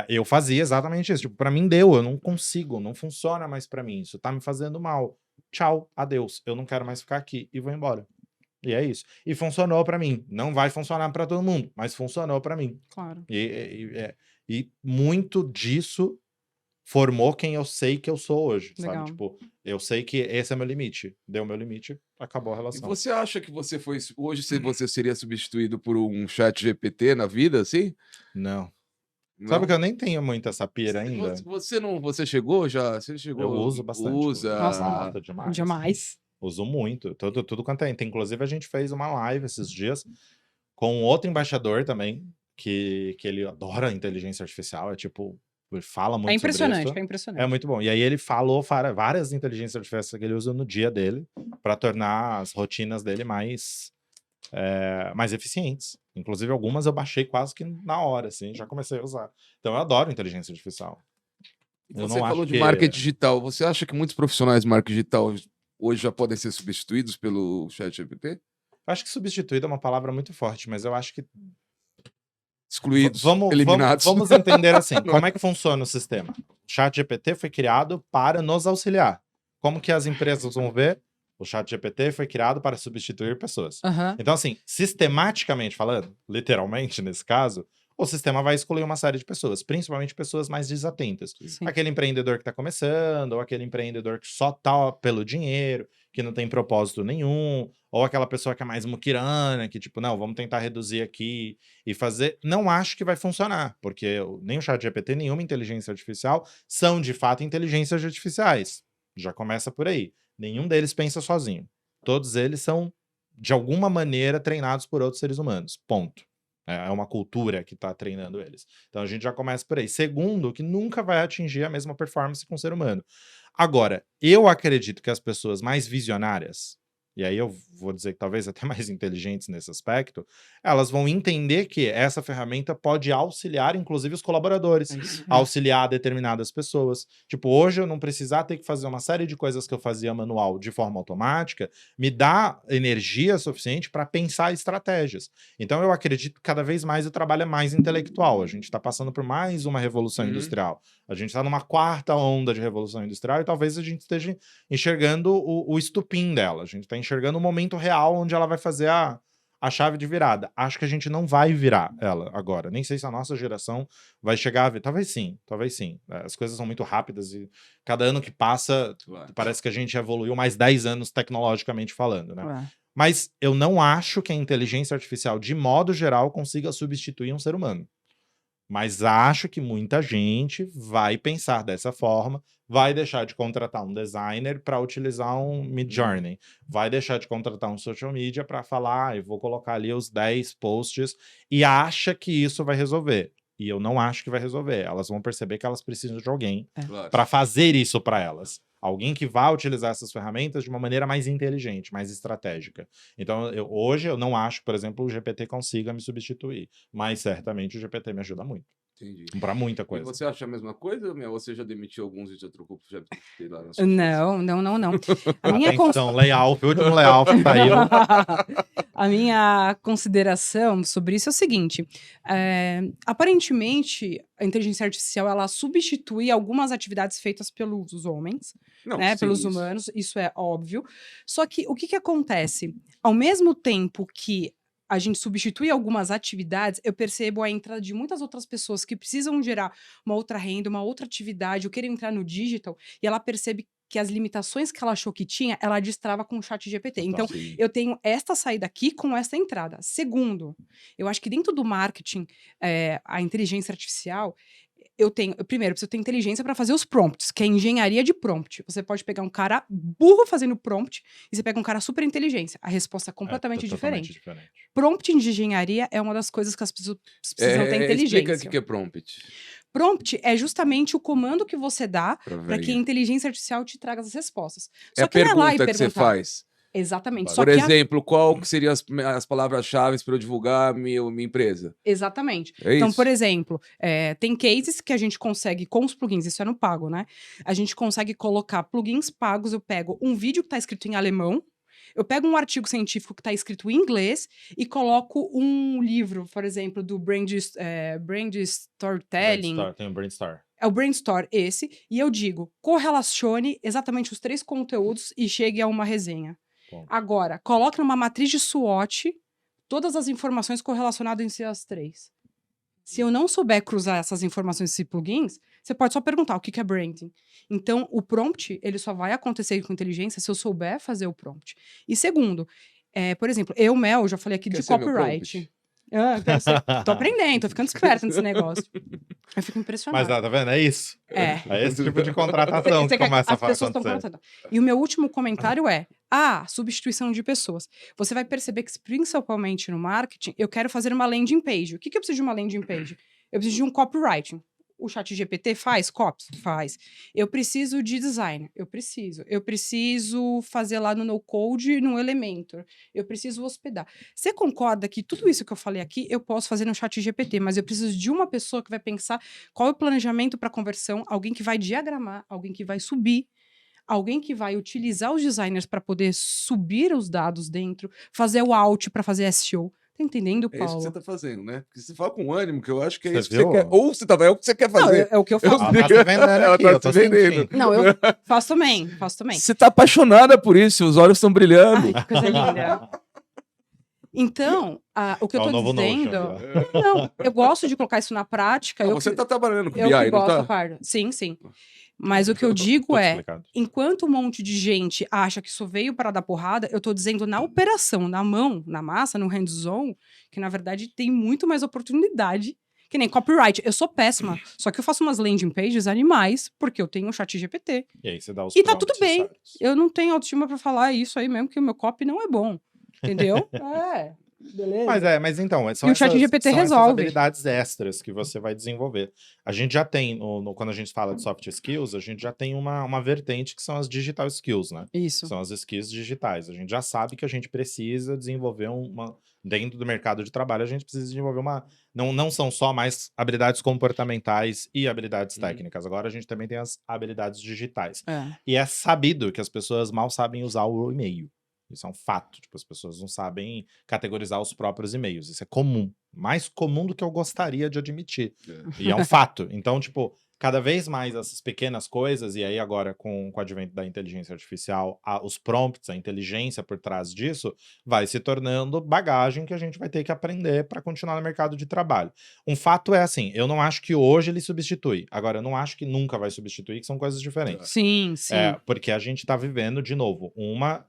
Eu fazia exatamente isso. Tipo, pra mim deu, eu não consigo, não funciona mais pra mim. Isso tá me fazendo mal. Tchau, adeus. Eu não quero mais ficar aqui e vou embora. E é isso. E funcionou pra mim. Não vai funcionar pra todo mundo, mas funcionou pra mim. Claro. E muito disso formou quem eu sei que eu sou hoje, Legal. sabe? Tipo, eu sei que esse é meu limite. Deu meu limite, acabou a E relação. você acha que você foi... Hoje você seria substituído por um chat GPT na vida, assim? Não. Não? Sabe que eu nem tenho muito essa pira ainda? Você chegou já? Você chegou... Eu uso bastante. Usa... Nossa, demais. Demais. Uso muito. Tudo quanto é. Inclusive, a gente fez uma live esses dias com outro embaixador também, que ele adora inteligência artificial. É tipo, ele fala muito É impressionante, sobre isso. é impressionante. É muito bom. E aí ele falou várias inteligências artificiais que ele usa no dia dele para tornar as rotinas dele mais eficientes. Inclusive, algumas eu baixei quase que na hora, assim, já comecei a usar. Então, eu adoro inteligência artificial. Você falou de marketing digital. Você acha que muitos profissionais de marketing digital hoje já podem ser substituídos pelo ChatGPT? Eu acho que substituído é uma palavra muito forte, mas eu acho que... Excluídos, eliminados. Vamos entender assim, como é que funciona o sistema? O ChatGPT foi criado para nos auxiliar. Como que as empresas vão ver? O ChatGPT foi criado para substituir pessoas. Então, assim, sistematicamente falando, literalmente nesse caso, o sistema vai excluir uma série de pessoas, principalmente pessoas mais desatentas. Sim. Aquele empreendedor que está começando, ou aquele empreendedor que só tá pelo dinheiro, que não tem propósito nenhum, ou aquela pessoa que é mais muquirana, que tipo, não, vamos tentar reduzir aqui e fazer. Não acho que vai funcionar, porque nem o ChatGPT, nenhuma inteligência artificial são de fato inteligências artificiais. Já começa por aí. Nenhum deles pensa sozinho. Todos eles são, de alguma maneira, treinados por outros seres humanos. Ponto. É uma cultura que está treinando eles. Então a gente já começa por aí. Segundo, que nunca vai atingir a mesma performance com o ser humano. Agora, eu acredito que as pessoas mais visionárias, e aí eu vou dizer que talvez até mais inteligentes nesse aspecto, elas vão entender que essa ferramenta pode auxiliar, inclusive, os colaboradores, auxiliar determinadas pessoas. Tipo, hoje eu não precisar ter que fazer uma série de coisas que eu fazia manual de forma automática, me dá energia suficiente para pensar estratégias. Então eu acredito que cada vez mais o trabalho é mais intelectual. A gente está passando por mais uma revolução industrial. A gente está numa quarta onda de revolução industrial e talvez a gente esteja enxergando o estupim dela. A gente está enxergando o momento real onde ela vai fazer a chave de virada. Acho que a gente não vai virar ela agora. Nem sei se a nossa geração vai chegar a ver. Talvez sim, talvez sim. As coisas são muito rápidas e cada ano que passa parece que a gente evoluiu mais 10 anos tecnologicamente falando, né? Mas eu não acho que a inteligência artificial, de modo geral, consiga substituir um ser humano. Mas acho que muita gente vai pensar dessa forma, vai deixar de contratar um designer para utilizar um Midjourney, vai deixar de contratar um social media para falar, eu vou colocar ali os 10 posts e acha que isso vai resolver. E eu não acho que vai resolver. Elas vão perceber que elas precisam de alguém para fazer isso para elas. Alguém que vá utilizar essas ferramentas de uma maneira mais inteligente, mais estratégica. Então, hoje eu não acho, por exemplo, o GPT consiga me substituir. Mas certamente o GPT me ajuda muito. Entendi. Pra muita E coisa. você acha a mesma coisa, Mel? Ou você já demitiu alguns e já trocou pro ChatGPT lá na sua Não. A minha Atenção, layout, o último layout que saiu. A minha consideração sobre isso é o seguinte: aparentemente, a inteligência artificial ela substitui algumas atividades feitas pelos homens, Não, né, sim, pelos isso. humanos, isso é óbvio. Só que o que acontece? Ao mesmo tempo que a gente substitui algumas atividades, eu percebo a entrada de muitas outras pessoas que precisam gerar uma outra renda, uma outra atividade, ou querem entrar no digital, e ela percebe que as limitações que ela achou que tinha, ela destrava com o chat GPT. Então, Sim. eu tenho esta saída aqui com esta entrada. Segundo, eu acho que dentro do marketing, a inteligência artificial, primeiro, eu preciso ter inteligência para fazer os prompts, que é engenharia de prompt. Você pode pegar um cara burro fazendo prompt e você pega um cara super inteligência. A resposta é completamente diferente. Prompt de engenharia é uma das coisas que as pessoas precisam ter inteligência. Explica o que é prompt. Prompt é justamente o comando que você dá para que a velha. inteligência artificial te traga as respostas. É a que não é lá e pergunta que você perguntar. faz. Exatamente. Só Por que exemplo, qual que seriam as palavras-chave para eu divulgar minha empresa? Exatamente. É Então, isso? por exemplo, tem cases que a gente consegue, com os plugins, isso é no pago, né? A gente consegue colocar plugins pagos, eu pego um vídeo que está escrito em alemão, eu pego um artigo científico que está escrito em inglês e coloco um livro, por exemplo, do Brand Storytelling. Tem o Brainstorm. É o Brainstorm esse, e eu digo, correlacione exatamente os 3 conteúdos e chegue a uma resenha. Bom. Agora, coloque numa matriz de SWOT todas as informações correlacionadas entre as 3. Se eu não souber cruzar essas informações desses plugins, você pode só perguntar o que é branding. Então, o prompt, ele só vai acontecer com inteligência se eu souber fazer o prompt. E segundo, por exemplo, Mel, já falei aqui Quer de ser meu copyright. Tô aprendendo, tô ficando esperta nesse negócio. Eu fico impressionada. Mas tá vendo? É isso. É. É esse tipo de contratação que começa a As pessoas estão acontecer. contratando. E o meu último comentário é: substituição de pessoas. Você vai perceber que, principalmente no marketing, eu quero fazer uma landing page. O que eu preciso de uma landing page? Eu preciso de um copywriting. O chat GPT faz copies? Faz. Eu preciso de design? Eu preciso. Eu preciso fazer lá no no-code, no Elementor. Eu preciso hospedar. Você concorda que tudo isso que eu falei aqui, eu posso fazer no chat GPT, mas eu preciso de uma pessoa que vai pensar qual é o planejamento para conversão, alguém que vai diagramar, alguém que vai subir, alguém que vai utilizar os designers para poder subir os dados dentro, fazer o out para fazer SEO. Tá entendendo, Paulo? É isso que você tá fazendo, né? Porque você fala com ânimo, que eu acho que é Você isso que viu? você quer. Ou você é o que você quer fazer. Não, é o que eu faço. Ela tá se vendendo Ela aqui, tá eu tô se vendendo. sentindo. Não, eu faço também. Você tá apaixonada por isso, os olhos estão brilhando. Ai, que coisa linda. Então, o que eu É o tô novo dizendo... Notion, Não, eu gosto de colocar isso na prática. Não, você tá trabalhando com eu BI, que não gosto, tá? Pardo. Sim, sim. Mas o que eu digo Tudo é, explicado. enquanto um monte de gente acha que isso veio para dar porrada, eu tô dizendo na operação, na mão, na massa, no hands-on, que na verdade tem muito mais oportunidade. Que nem copyright. Eu sou péssima. Só que eu faço umas landing pages animais, porque eu tenho o chat GPT. E aí você dá os E tá tudo prompts bem. certos. Eu não tenho autoestima pra falar isso aí mesmo, que o meu copy não é bom. Entendeu? Beleza. Mas então, são E o ChatGPT são essas resolve. habilidades extras que você vai desenvolver. A gente já tem, quando a gente fala de soft skills, a gente já tem uma vertente que são as digital skills, né? Isso. São as skills digitais. A gente já sabe que a gente precisa desenvolver dentro do mercado de trabalho, a gente precisa desenvolver não são só mais habilidades comportamentais e habilidades técnicas. Agora a gente também tem as habilidades digitais. E é sabido que as pessoas mal sabem usar o e-mail. Isso é um fato. Tipo, as pessoas não sabem categorizar os próprios e-mails. Isso é comum. Mais comum do que eu gostaria de admitir. E é um fato. Então, tipo, cada vez mais essas pequenas coisas, e aí agora com o advento da inteligência artificial, os prompts, a inteligência por trás disso, vai se tornando bagagem que a gente vai ter que aprender para continuar no mercado de trabalho. Um fato é assim, eu não acho que hoje ele substitui. Agora, eu não acho que nunca vai substituir, que são coisas diferentes. Sim, sim. Porque a gente está vivendo, de novo, uma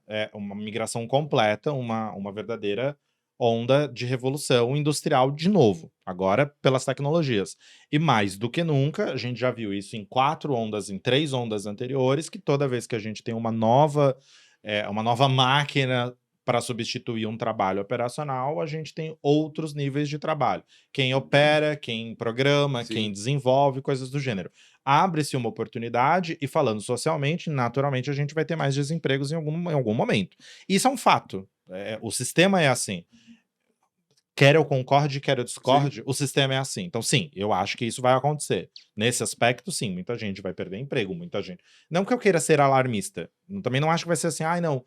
migração completa, uma verdadeira onda de revolução industrial de novo, agora pelas tecnologias. E mais do que nunca, a gente já viu isso em 3 ondas anteriores, que toda vez que a gente tem uma nova máquina para substituir um trabalho operacional, a gente tem outros níveis de trabalho. Quem opera, quem programa, Sim. quem desenvolve, coisas do gênero. Abre-se uma oportunidade e, falando socialmente, naturalmente a gente vai ter mais desempregos em algum momento. Isso é um fato. O sistema é assim. quer eu concorde, quer eu discorde, o sistema é assim. Então, sim, eu acho que isso vai acontecer. Nesse aspecto, sim, muita gente vai perder emprego, muita gente. Não que eu queira ser alarmista. Também não acho que vai ser assim, ai, não,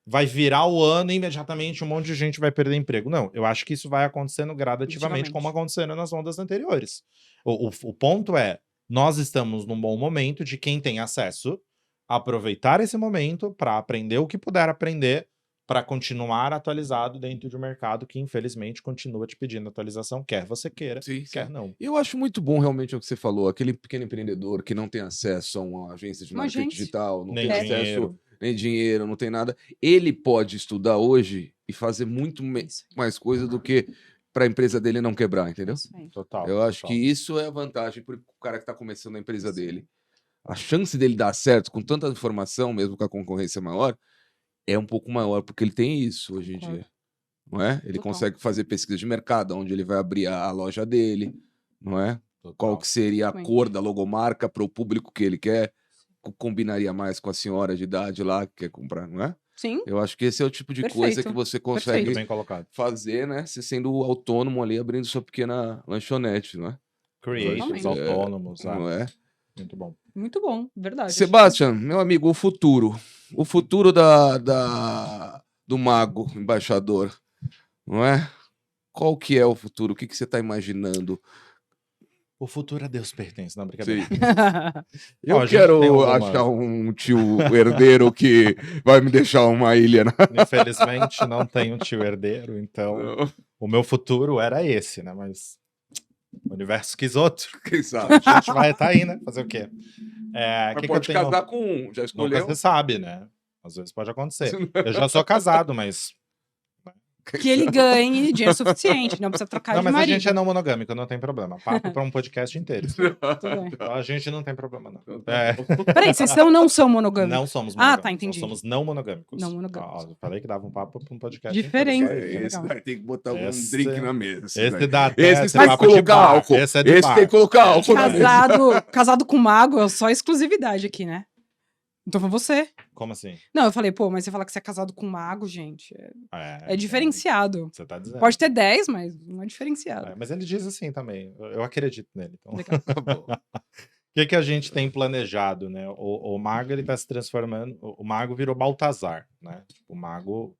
vai virar o ano e imediatamente um monte de gente vai perder emprego. Não, eu acho que isso vai acontecendo gradativamente, como acontecendo nas ondas anteriores. O ponto é, nós estamos num bom momento de quem tem acesso aproveitar esse momento para aprender o que puder aprender, para continuar atualizado dentro de um mercado que, infelizmente, continua te pedindo atualização, quer você queira, Sim, quer sim. não. Eu acho muito bom realmente o que você falou, aquele pequeno empreendedor que não tem acesso a uma agência de Uma marketing agência. digital, não Nem tem dinheiro. acesso nem dinheiro, não tem nada. Ele pode estudar hoje e fazer muito Isso aí. mais coisa do que para a empresa dele não quebrar, entendeu? Isso aí. Total. Eu acho total. que isso é a vantagem para o cara que está começando a empresa Isso. dele. A chance dele dar certo com tanta informação, mesmo com a concorrência maior, é um pouco maior, porque ele tem isso hoje em Concordo. dia. Não é? Ele Total. consegue fazer pesquisa de mercado, onde ele vai abrir a loja dele, não é? Qual Total. que seria a Muito. cor da logomarca para o público que ele quer, combinaria mais com a senhora de idade lá que quer comprar, não é? Sim, Eu acho que esse é o tipo de coisa que perfeito. você Muito consegue bem colocado. fazer, né? Se sendo autônomo ali, abrindo sua pequena lanchonete, não é? Creators, Totalmente. autônomos, Não é? muito bom. Muito bom, verdade. Sebastian, meu amigo, o futuro. O futuro do mago embaixador, não é? Qual que é o futuro? O que você está imaginando? O futuro a Deus pertence, não, brincadeira. Sim. Ó, Eu a gente tem quero algumas- achar um tio herdeiro que vai me deixar uma ilha. Infelizmente, não tenho tio herdeiro, então o meu futuro era esse, né? Mas o universo quis outro. Quem sabe? A gente vai estar aí, né? Fazer o quê? Mas Que pode eu tenho... casar com um, já Nunca escolheu? você sabe, né? Às vezes pode acontecer. Eu já sou casado, mas... Que ele ganhe dinheiro suficiente, não precisa trocar Não, de mas a marido. gente é não monogâmico, não tem problema. Papo para um podcast inteiro. Tudo bem. Então, a gente não tem problema, não. Então tá É. bom. Peraí, vocês não são monogâmicos? Não somos Ah, monogâmicos. tá, entendi. Nós somos não monogâmicos. Não monogâmicos. Eu falei que dava um papo para um podcast Diferente. inteiro. Esse legal. daí tem que botar um Esse- drink na mesa. Esse dá até Esse ser tem que papo de colocar bar. álcool. Esse é de Esse bar. tem que colocar álcool na mesa. Casado com mago é só exclusividade aqui, né? Então foi você. Como assim? Não, eu falei, pô, mas você fala que você é casado com mago, gente. É diferenciado. Você tá dizendo. Pode ter 10, mas não é diferenciado. Mas ele diz assim também. Eu acredito nele. Então. Legal. Tá bom. O que a gente tem planejado, né? O mago, ele tá se transformando... O mago virou Baltazar, né? O mago,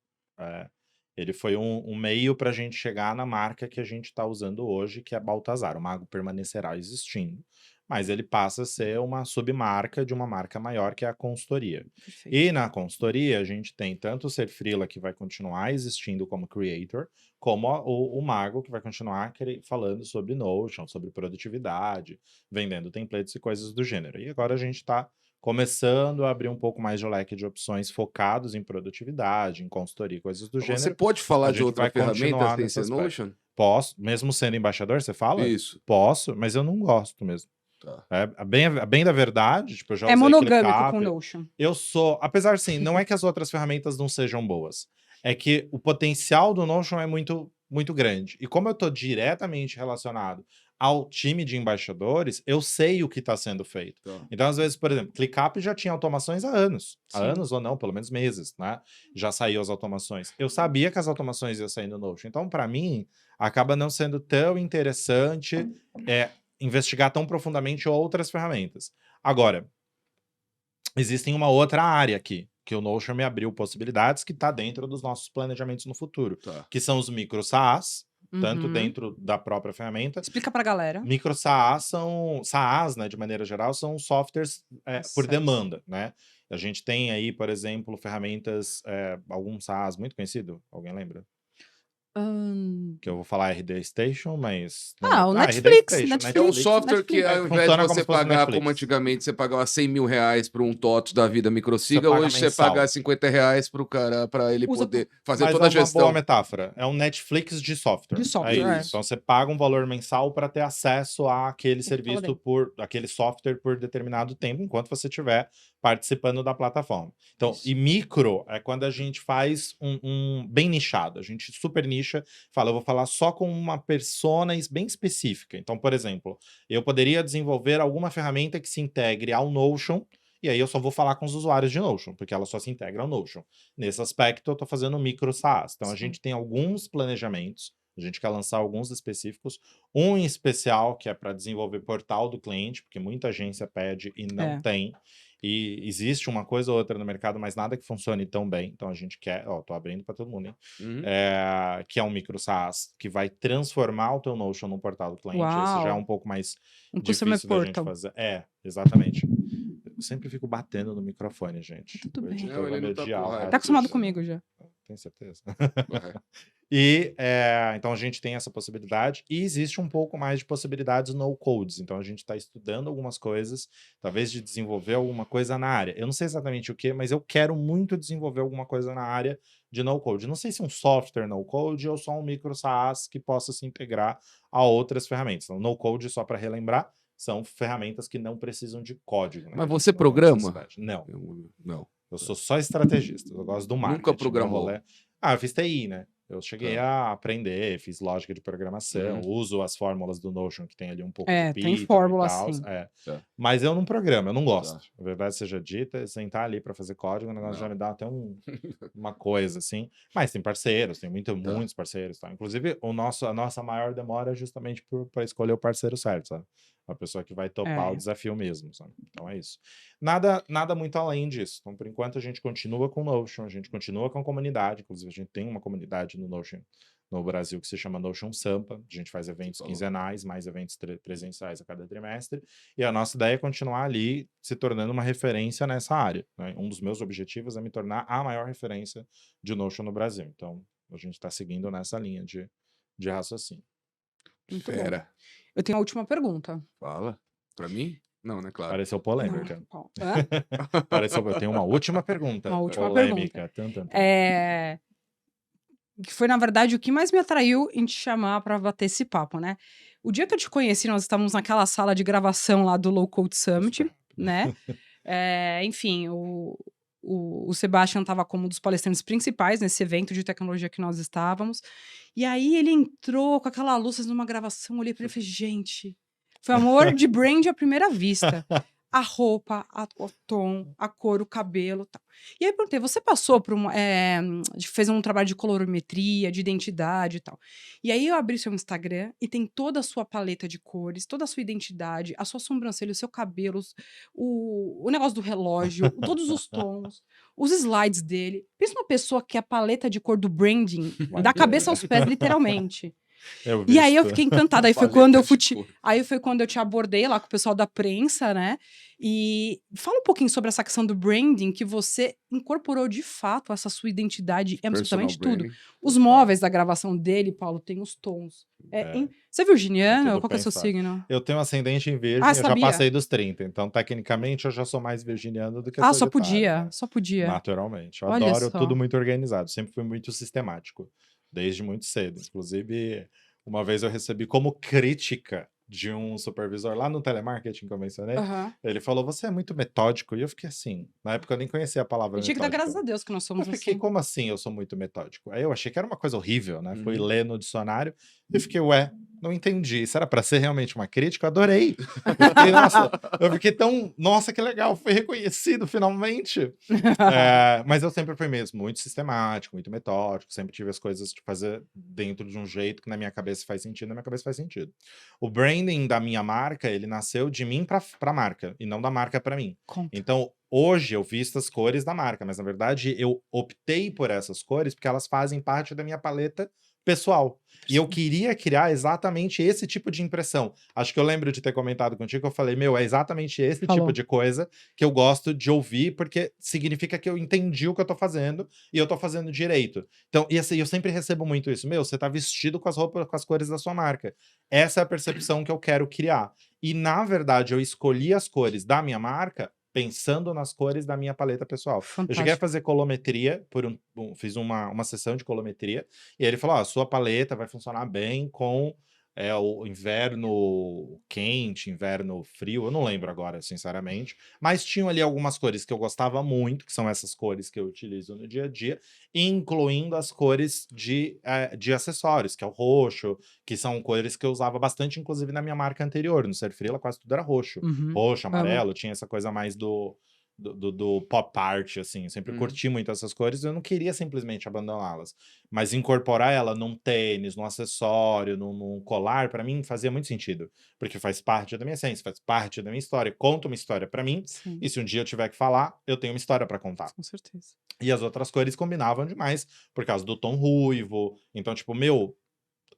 ele foi um meio pra gente chegar na marca que a gente tá usando hoje, que é Baltazar. O mago permanecerá existindo, mas ele passa a ser uma submarca de uma marca maior, que é a consultoria. Perfeito. E na consultoria, a gente tem tanto o Ser Freela, que vai continuar existindo como creator, como o Mago, que vai continuar falando sobre Notion, sobre produtividade, vendendo templates e coisas do gênero. E agora a gente está começando a abrir um pouco mais de leque de opções focados em produtividade, em consultoria e coisas do Você gênero. pode falar A de gente outra vai ferramenta continuar sem nesse ser aspecto. Notion? Posso, mesmo sendo embaixador, você fala? Isso. Posso, mas eu não gosto mesmo. Tá. Bem da verdade, tipo, eu já É usei monogâmico ClickUp. com Notion. Eu sou, apesar assim, não é que as outras ferramentas não sejam boas, é que o potencial do Notion é muito, muito grande. E como eu estou diretamente relacionado ao time de embaixadores, eu sei o que está sendo feito. Tá. Então, às vezes, por exemplo, ClickUp já tinha automações há anos. Há Sim. anos ou não, pelo menos meses, né? Já saiu as automações. Eu sabia que as automações iam sair no Notion. Então, para mim, acaba não sendo tão interessante investigar tão profundamente outras ferramentas. Agora, existe uma outra área aqui, que o Notion me abriu possibilidades, que está dentro dos nossos planejamentos no futuro, Tá. que são os micro SaaS, tanto Uhum. dentro da própria ferramenta. Explica pra galera. Micro SaaS são SaaS, né, de maneira geral, são softwares por Acesso. demanda, né? A gente tem aí, por exemplo, ferramentas, algum SaaS muito conhecido, alguém lembra? Que eu vou falar RD Station, mas... o RD Netflix, Station, Netflix. É um software que, Netflix. ao invés de Funciona como você se fosse pagar Netflix. como antigamente, você pagava R$100.000 por um TOTS da vida microsiga, Você paga hoje você mensal. paga R$50 pro cara, para ele Usa poder fazer Mas toda a é uma boa gestão. metáfora. É um Netflix de software. De software, É isso. Então você paga um valor mensal para ter acesso àquele serviço aquele software por determinado tempo, enquanto você estiver participando da plataforma. Então, Isso. e micro é quando a gente faz um bem nichado. A gente super nicha, fala, eu vou falar só com uma persona bem específica. Então, por exemplo, eu poderia desenvolver alguma ferramenta que se integre ao Notion, e aí eu só vou falar com os usuários de Notion, porque ela só se integra ao Notion. Nesse aspecto, eu estou fazendo micro SaaS. Então, a Sim. gente tem alguns planejamentos A gente quer lançar alguns específicos, um em especial que é para desenvolver portal do cliente, porque muita agência pede e não tem. E existe uma coisa ou outra no mercado, mas nada que funcione tão bem. Então a gente quer, ó, tô abrindo para todo mundo, hein? Que é um micro SaaS que vai transformar o teu Notion num portal do cliente. Esse já é um pouco mais difícil da gente fazer. Exatamente. Eu sempre fico batendo no microfone, gente. Tudo bem. Não, ele não tá acostumado comigo já. Tem certeza? E então a gente tem essa possibilidade e existe um pouco mais de possibilidades no codes. Então a gente está estudando algumas coisas, talvez de desenvolver alguma coisa na área. Eu não sei exatamente o que, mas eu quero muito desenvolver alguma coisa na área de no code. Não sei se um software no code ou só um micro SaaS que possa se integrar a outras ferramentas. Então, no code, só para relembrar, são ferramentas que não precisam de código. Né? Mas você programa? Não. Não. Eu sou só estrategista. Eu gosto do marketing. Nunca programou? Eu fiz TI, né? Eu cheguei a aprender, fiz lógica de programação, uso as fórmulas do Notion, que tem ali um pouco de Python tem fórmula, e tal. sim. Mas eu não programo, eu não gosto. A verdade seja dita, sentar ali para fazer código, o negócio já me dá até uma coisa, assim. Mas tem parceiros, tem muitos parceiros, tá? Inclusive, a nossa maior demora é justamente para escolher o parceiro certo, sabe? Uma pessoa que vai topar o desafio mesmo, sabe? Então é isso. Nada muito além disso. Então, por enquanto, a gente continua com o Notion, a gente continua com a comunidade. Inclusive, a gente tem uma comunidade no Notion no Brasil que se chama Notion Sampa. A gente faz eventos quinzenais, mais eventos presenciais a cada trimestre. E a nossa ideia é continuar ali se tornando uma referência nessa área, né? Um dos meus objetivos é me tornar a maior referência de Notion no Brasil. Então, a gente está seguindo nessa linha de raciocínio. Muito bom. Eu tenho a última pergunta. Fala. Pra mim? Não, né? Claro. Pareceu polêmica. Pareceu, eu tenho uma última pergunta. Uma última polêmica. pergunta. Que foi, na verdade, o que mais me atraiu em te chamar para bater esse papo, né? O dia que eu te conheci, nós estávamos naquela sala de gravação lá do Low Code Summit, né? Enfim, o Sebastian estava como um dos palestrantes principais nesse evento de tecnologia que nós estávamos. E aí ele entrou com aquela luz numa gravação, eu olhei para ele e falei, gente, foi amor de brand à primeira vista. A roupa, o tom, a cor, o cabelo, tal. E aí eu perguntei, você passou por fez um trabalho de colorimetria, de identidade e tal. E aí eu abri seu Instagram e tem toda a sua paleta de cores, toda a sua identidade, a sua sobrancelha, o seu cabelo, o negócio do relógio, todos os tons, os slides dele. Pensa uma pessoa que é a paleta de cor do branding, da cabeça aos pés, literalmente. E aí eu fiquei encantada. Aí foi quando eu te abordei lá com o pessoal da prensa, né? E fala um pouquinho sobre essa questão do branding, que você incorporou de fato essa sua identidade em absolutamente tudo. Os móveis da gravação dele, Paulo, tem os tons. Você é virginiano? Qual que é o seu signo? Eu tenho ascendente em virgem, eu já passei dos 30. Então, tecnicamente, eu já sou mais virginiano do que só podia, né? Só podia. Naturalmente. Eu adoro tudo muito organizado. Sempre fui muito sistemático. Desde muito cedo. Inclusive, uma vez eu recebi como crítica de um supervisor lá no telemarketing que eu mencionei. Ele falou, você é muito metódico. E eu fiquei assim, na época eu nem conhecia a palavra metódico. Tinha que dar graças a Deus que nós somos assim. Eu fiquei, como assim eu sou muito metódico? Aí eu achei que era uma coisa horrível, né? Fui ler no dicionário e fiquei, não entendi. Isso era pra ser realmente uma crítica? Eu adorei. Eu fiquei tão, nossa, que legal, foi reconhecido finalmente. Mas eu sempre fui mesmo muito sistemático, muito metódico, sempre tive as coisas de fazer dentro de um jeito que na minha cabeça faz sentido, na minha cabeça faz sentido. O branding da minha marca, ele nasceu de mim pra marca, e não da marca pra mim. Então, hoje eu visto as cores da marca, mas na verdade eu optei por essas cores porque elas fazem parte da minha paleta pessoal. E eu queria criar exatamente esse tipo de impressão. Acho que eu lembro de ter comentado contigo, eu falei, é exatamente esse tipo de coisa que eu gosto de ouvir, porque significa que eu entendi o que eu tô fazendo e eu tô fazendo direito. Então, e assim, eu sempre recebo muito isso. Você tá vestido com as roupas, com as cores da sua marca. Essa é a percepção que eu quero criar. E, na verdade, eu escolhi as cores da minha marca pensando nas cores da minha paleta pessoal. Fantástico. Eu cheguei a fazer colometria, fiz uma sessão de colometria, e ele falou, a sua paleta vai funcionar bem com o inverno quente, inverno frio, eu não lembro agora, sinceramente, mas tinham ali algumas cores que eu gostava muito, que são essas cores que eu utilizo no dia a dia, incluindo as cores de acessórios, que é o roxo, que são cores que eu usava bastante, inclusive na minha marca anterior, no Ser Freela quase tudo era roxo. Roxo, amarelo, tinha essa coisa mais do pop art, assim. Eu sempre curti muito essas cores, eu não queria simplesmente abandoná-las. Mas incorporar ela num tênis, num acessório, num colar, pra mim fazia muito sentido. Porque faz parte da minha essência, faz parte da minha história. Conta uma história pra mim, Sim, e se um dia eu tiver que falar, eu tenho uma história pra contar. com certeza. E as outras cores combinavam demais, por causa do tom ruivo. Então, tipo,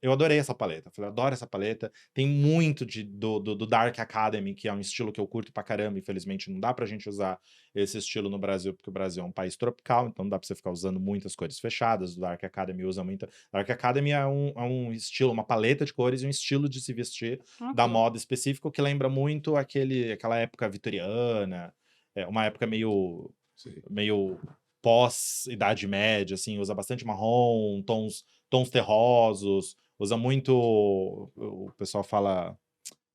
eu adorei essa paleta. Falei, adoro essa paleta. Tem muito do Dark Academy, que é um estilo que eu curto pra caramba. Infelizmente, não dá pra gente usar esse estilo no Brasil, porque o Brasil é um país tropical, então não dá pra você ficar usando muitas cores fechadas. O Dark Academy usa muita. Dark Academy é um estilo, uma paleta de cores e um estilo de se vestir da moda específico que lembra muito aquela época vitoriana, uma época meio pós-Idade Média, assim, usa bastante marrom, tons terrosos. Usa muito. O pessoal fala.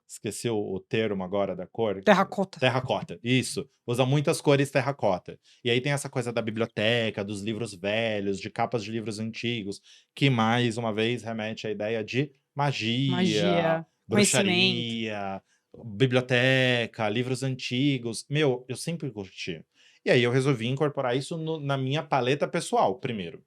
Esqueci o termo agora da cor. Terracota. Terracota, isso. Usa muitas cores terracota. E aí tem essa coisa da biblioteca, dos livros velhos, de capas de livros antigos, que mais uma vez remete à ideia de magia, bruxaria, biblioteca, livros antigos. Meu, eu sempre curti. E aí eu resolvi incorporar isso na minha paleta pessoal, primeiro.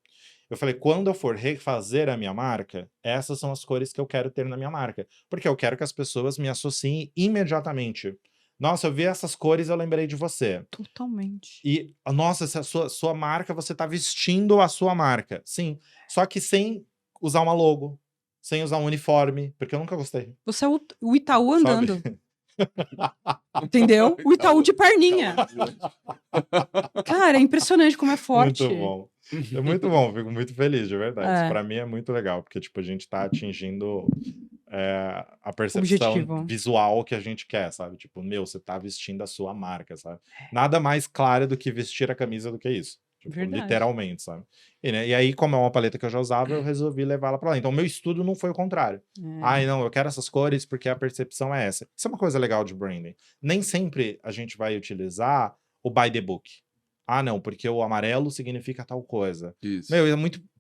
Eu falei, quando eu for refazer a minha marca, essas são as cores que eu quero ter na minha marca. Porque eu quero que as pessoas me associem imediatamente. Nossa, eu vi essas cores, eu lembrei de você. Totalmente. E, nossa, essa sua marca, você tá vestindo a sua marca. Sim, só que sem usar uma logo, sem usar um uniforme, porque eu nunca gostei. Você é o Itaú andando. Sabe? Entendeu? O Itaú de perninha. Cara, é impressionante como é forte. Muito bom. É muito bom, fico muito feliz, de verdade. É. Pra mim é muito legal, porque tipo, a gente tá atingindo a percepção Objetivo. visual que a gente quer, sabe? Tipo, meu, você tá vestindo a sua marca, sabe? Nada mais claro do que vestir a camisa do que isso. Tipo, Verdade. literalmente, sabe? E aí, como é uma paleta que eu já usava, eu resolvi levar ela pra lá. Então, meu estudo não foi o contrário. Ai, não, eu quero essas cores porque a percepção é essa. Isso é uma coisa legal de branding. Nem sempre a gente vai utilizar o by the book. Ah, não, porque o amarelo significa tal coisa. Isso. Meu,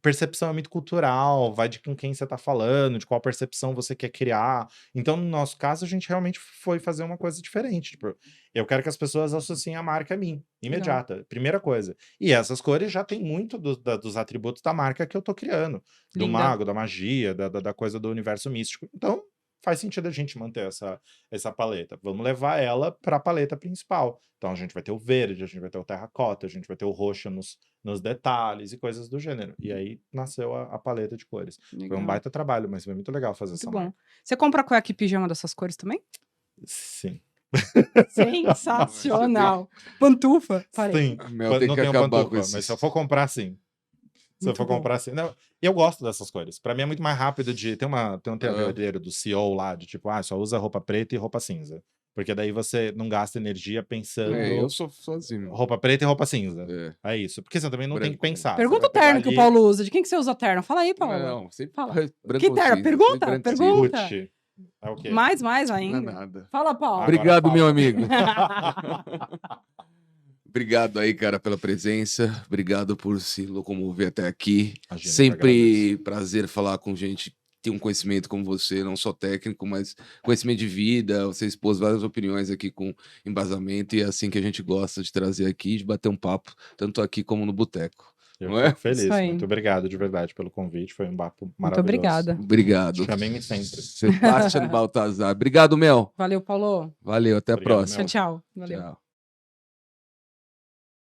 percepção é muito cultural, vai de com quem você tá falando, de qual percepção você quer criar. Então, no nosso caso, a gente realmente foi fazer uma coisa diferente. Tipo, eu quero que as pessoas associem a marca a mim, imediata. Primeira coisa. E essas cores já tem muito dos atributos da marca que eu tô criando. Do Linda. mago, da magia, da coisa do universo místico. Então, faz sentido a gente manter essa paleta. Vamos levar ela para a paleta principal. Então a gente vai ter o verde, a gente vai ter o terracota, a gente vai ter o roxo nos detalhes e coisas do gênero. E aí nasceu a paleta de cores. Foi um Legal. baita trabalho, mas foi muito legal fazer Muito essa bom. marca. Você compra cueca e pijama dessas cores também? Sim. Sensacional. Pantufa. Parei. Sim. A Mel tem Não que tenho acabar pantufa, com mas isso. se eu for comprar, sim. Se eu Muito for bom. comprar, sim. Não, eu gosto dessas cores. Pra mim é muito mais rápido de... Tem um teoria do CEO lá, de tipo, só usa roupa preta e roupa cinza. Porque daí você não gasta energia pensando Eu sou sozinho. roupa preta e roupa cinza. É. É isso. Porque você também não tem que Branco, né? pensar. Pergunta Você o vai pegar terno que o ali, Paulo usa. De quem que você usa terno? Fala aí, Paulo. Não, sempre Fala. branco Que ou terno? cinza, Pergunta, sempre branco ou pergunta. cinza. Gucci. É o quê? Mais Não é ainda. nada. Fala, Paulo. Agora Obrigado, fala. meu amigo. Obrigado aí, cara, pela presença. Obrigado por se locomover até aqui. Imagina, eu que Sempre prazer falar com gente que tem um conhecimento como você, não só técnico, mas conhecimento de vida. Você expôs várias opiniões aqui com embasamento e é assim que a gente gosta de trazer aqui, de bater um papo, tanto aqui como no boteco. Eu Não é? fico feliz. Isso aí. Muito obrigado de verdade pelo convite. Foi um papo Muito maravilhoso. obrigada. Obrigado. Chamem-me sempre. Sebastian Baltazar. Obrigado, Mel. Valeu, Paulo. Valeu, até a Obrigado, próxima. Mel. Tchau, tchau. Valeu. Tchau.